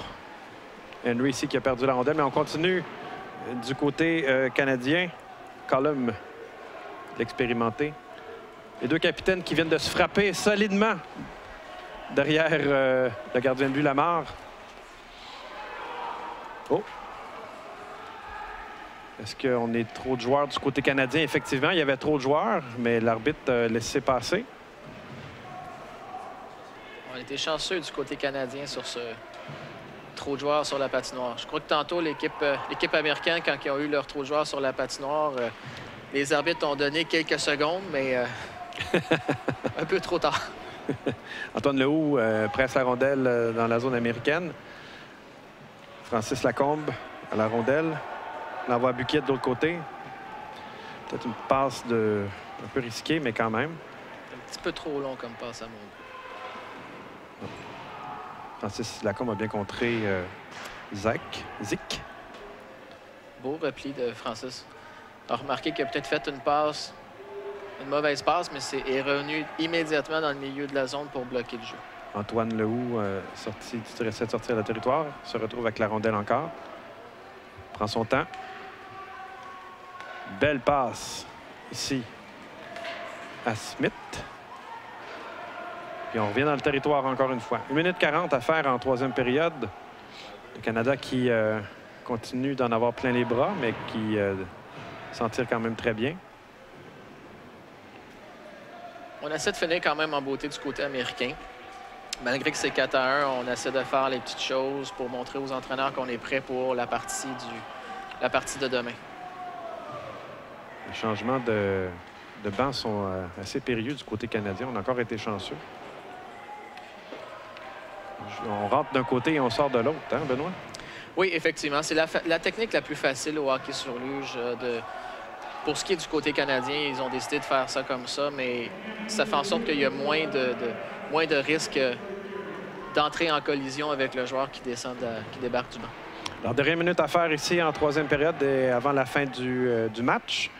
Henry ici qui a perdu la rondelle, mais on continue du côté canadien. Colum, l'expérimenté. Les deux capitaines qui viennent de se frapper solidement derrière le gardien de but Lamar. Oh! Est-ce qu'on est trop de joueurs du côté canadien? Effectivement, il y avait trop de joueurs, mais l'arbitre a laissé passer. On était chanceux du côté canadien sur ce trop de joueurs sur la patinoire. Je crois que tantôt, l'équipe américaine, quand ils ont eu leur trop de joueurs sur la patinoire, Les arbitres ont donné quelques secondes, mais un peu trop tard. Antoine Lehoux presse la rondelle dans la zone américaine. Francis Lacombe à la rondelle. L'envoie à Buquet de l'autre côté. Peut-être une passe un peu risquée, mais quand même. Un petit peu trop long comme passe à mon goût. Francis Lacombe a bien contré Zik. Beau repli de Francis. On a remarqué qu'il a peut-être fait une mauvaise passe, mais est revenu immédiatement dans le milieu de la zone pour bloquer le jeu. Antoine Lehoux, essaie de sortir le territoire, se retrouve avec la rondelle encore. Prend son temps. Belle passe ici à Smith. Puis on revient dans le territoire encore une fois. 1 minute 40 à faire en troisième période. Le Canada qui continue d'en avoir plein les bras, mais qui s'en tire quand même très bien. On essaie de finir quand même en beauté du côté américain. Malgré que c'est 4-1, on essaie de faire les petites choses pour montrer aux entraîneurs qu'on est prêt pour la partie de demain. Les changements de banc sont assez périlleux du côté canadien. On a encore été chanceux. On rentre d'un côté et on sort de l'autre, hein, Benoît? Oui, effectivement. C'est la technique la plus facile au hockey sur luge. Pour ce qui est du côté canadien, ils ont décidé de faire ça comme ça, mais ça fait en sorte qu'il y a moins de risques d'entrer en collision avec le joueur qui débarque du banc. Alors, dernière minute à faire ici en troisième période et avant la fin du match,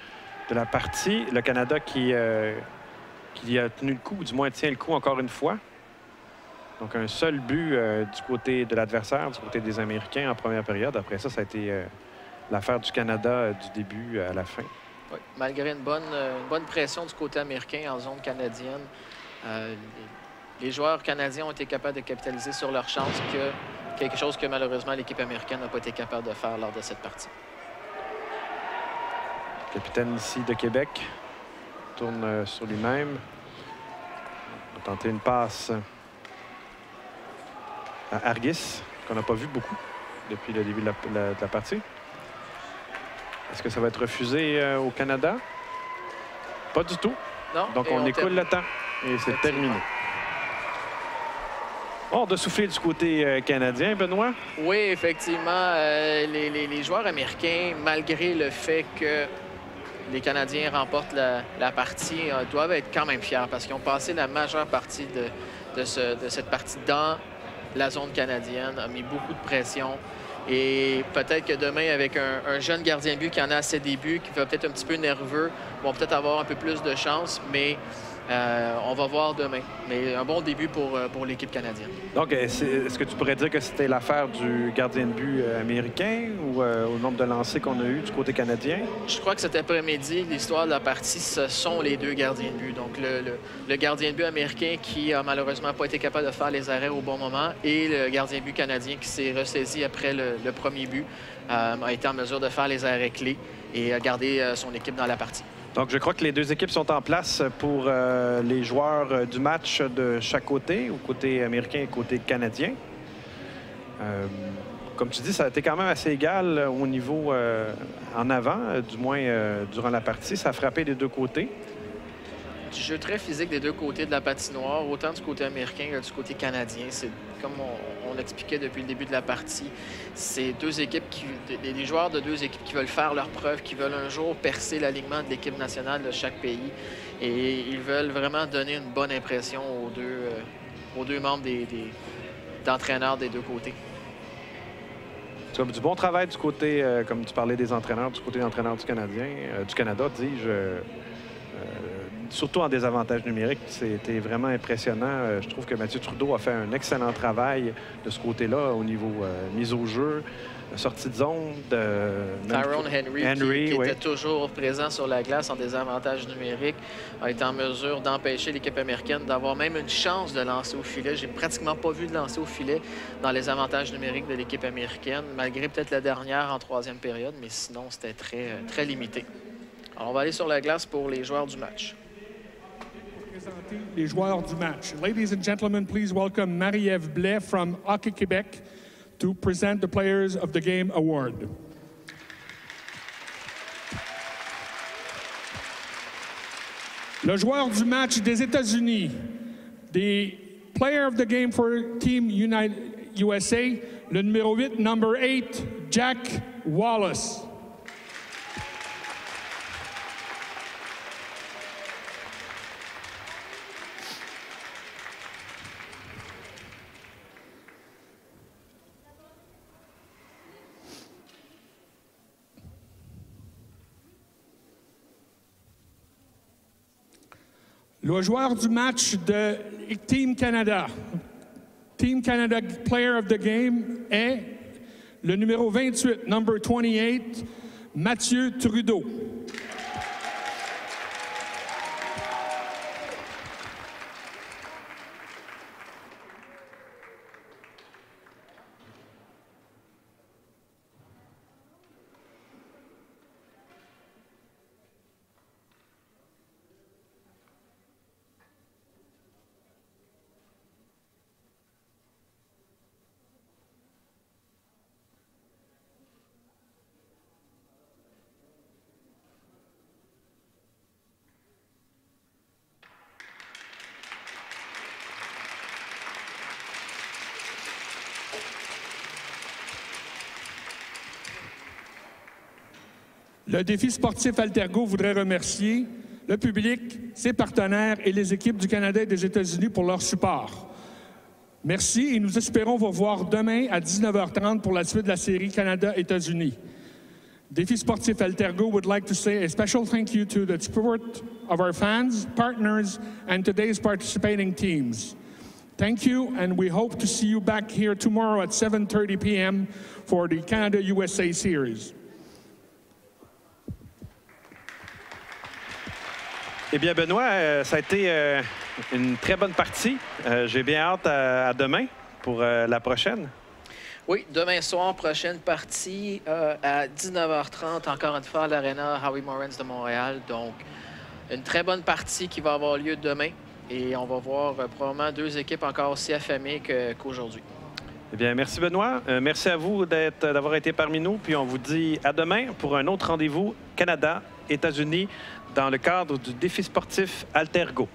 de la partie. Le Canada qui a tenu le coup, ou du moins tient le coup encore une fois. Donc, un seul but du côté de l'adversaire, du côté des Américains en première période. Après ça, ça a été l'affaire du Canada du début à la fin. Oui, malgré une bonne pression du côté américain en zone canadienne, les joueurs canadiens ont été capables de capitaliser sur leur chance, quelque chose que malheureusement l'équipe américaine n'a pas été capable de faire lors de cette partie. Capitaine ici de Québec tourne sur lui-même. On va tenter une passe à Hargis, qu'on n'a pas vu beaucoup depuis le début de la partie. Est-ce que ça va être refusé au Canada? Pas du tout. Non, donc on écoule le temps et c'est terminé. Hors de souffler du côté canadien, Benoît? Oui, effectivement. Les joueurs américains, malgré le fait que les Canadiens remportent la partie, doivent être quand même fiers parce qu'ils ont passé la majeure partie de cette partie dans la zone canadienne, a mis beaucoup de pression. Et peut-être que demain, avec un jeune gardien de but qui en a à ses débuts, qui va peut-être un petit peu nerveux, vont peut-être avoir un peu plus de chance, mais on va voir demain. Mais un bon début pour l'équipe canadienne. Donc, est-ce que tu pourrais dire que c'était l'affaire du gardien de but américain ou au nombre de lancers qu'on a eu du côté canadien? Je crois que cet après-midi, l'histoire de la partie, ce sont les deux gardiens de but. Donc, le gardien de but américain qui a malheureusement pas été capable de faire les arrêts au bon moment et le gardien de but canadien qui s'est ressaisi après le premier but a été en mesure de faire les arrêts clés et a gardé son équipe dans la partie. Donc, je crois que les deux équipes sont en place pour les joueurs du match de chaque côté, au côté américain et côté canadien. Comme tu dis, ça a été quand même assez égal au niveau en avant, du moins durant la partie. Ça a frappé des deux côtés. Du jeu très physique des deux côtés de la patinoire, autant du côté américain que du côté canadien. C'est comme on l'expliquait depuis le début de la partie. C'est deux équipes des joueurs de deux équipes qui veulent faire leur preuve, qui veulent un jour percer l'alignement de l'équipe nationale de chaque pays. Et ils veulent vraiment donner une bonne impression aux deux membres d'entraîneurs des deux côtés. Du bon travail du côté, comme tu parlais des entraîneurs, du côté des entraîneurs du Canada, dis-je. Surtout en désavantage numérique, c'était vraiment impressionnant. Je trouve que Mathieu Trudeau a fait un excellent travail de ce côté-là au niveau mise au jeu, sortie de zone. Tyrone Henry qui était toujours présent sur la glace en désavantage numérique, a été en mesure d'empêcher l'équipe américaine d'avoir même une chance de lancer au filet. J'ai pratiquement pas vu de lancer au filet dans les avantages numériques de l'équipe américaine, malgré peut-être la dernière en troisième période, mais sinon, c'était très limité. Alors, on va aller sur la glace pour les joueurs du match. Les joueurs du match. Ladies and gentlemen, please welcome Marie-Ève Blais from Hockey Québec to present the Players of the Game Award. Le joueur du match des États-Unis, the player of the game for Team USA, le numéro 8, number 8, Jack Wallace. Le joueur du match de Team Canada Player of the Game est le numéro 28, number 28, Mathieu Trudeau. Le défi sportif Altergo voudrait remercier le public, ses partenaires et les équipes du Canada et des États-Unis pour leur support. Merci et nous espérons vous revoir demain à 19h30 pour la suite de la série Canada-États-Unis. Défi sportif Altergo would like to say a special thank you to the support of our fans, partners, and today's participating teams. Thank you, and we hope to see you back here tomorrow at 7:30 p.m. for the Canada-USA series. Eh bien, Benoît, ça a été une très bonne partie. J'ai bien hâte à demain pour la prochaine. Oui, demain soir, prochaine partie à 19h30, encore une fois à l'Arena Howie Morans de Montréal. Donc, une très bonne partie qui va avoir lieu demain. Et on va voir probablement deux équipes encore aussi affamées qu'aujourd'hui. Eh bien, merci Benoît. Merci à vous d'avoir été parmi nous. Puis on vous dit à demain pour un autre rendez-vous Canada, États-Unis, dans le cadre du défi sportif Altergo.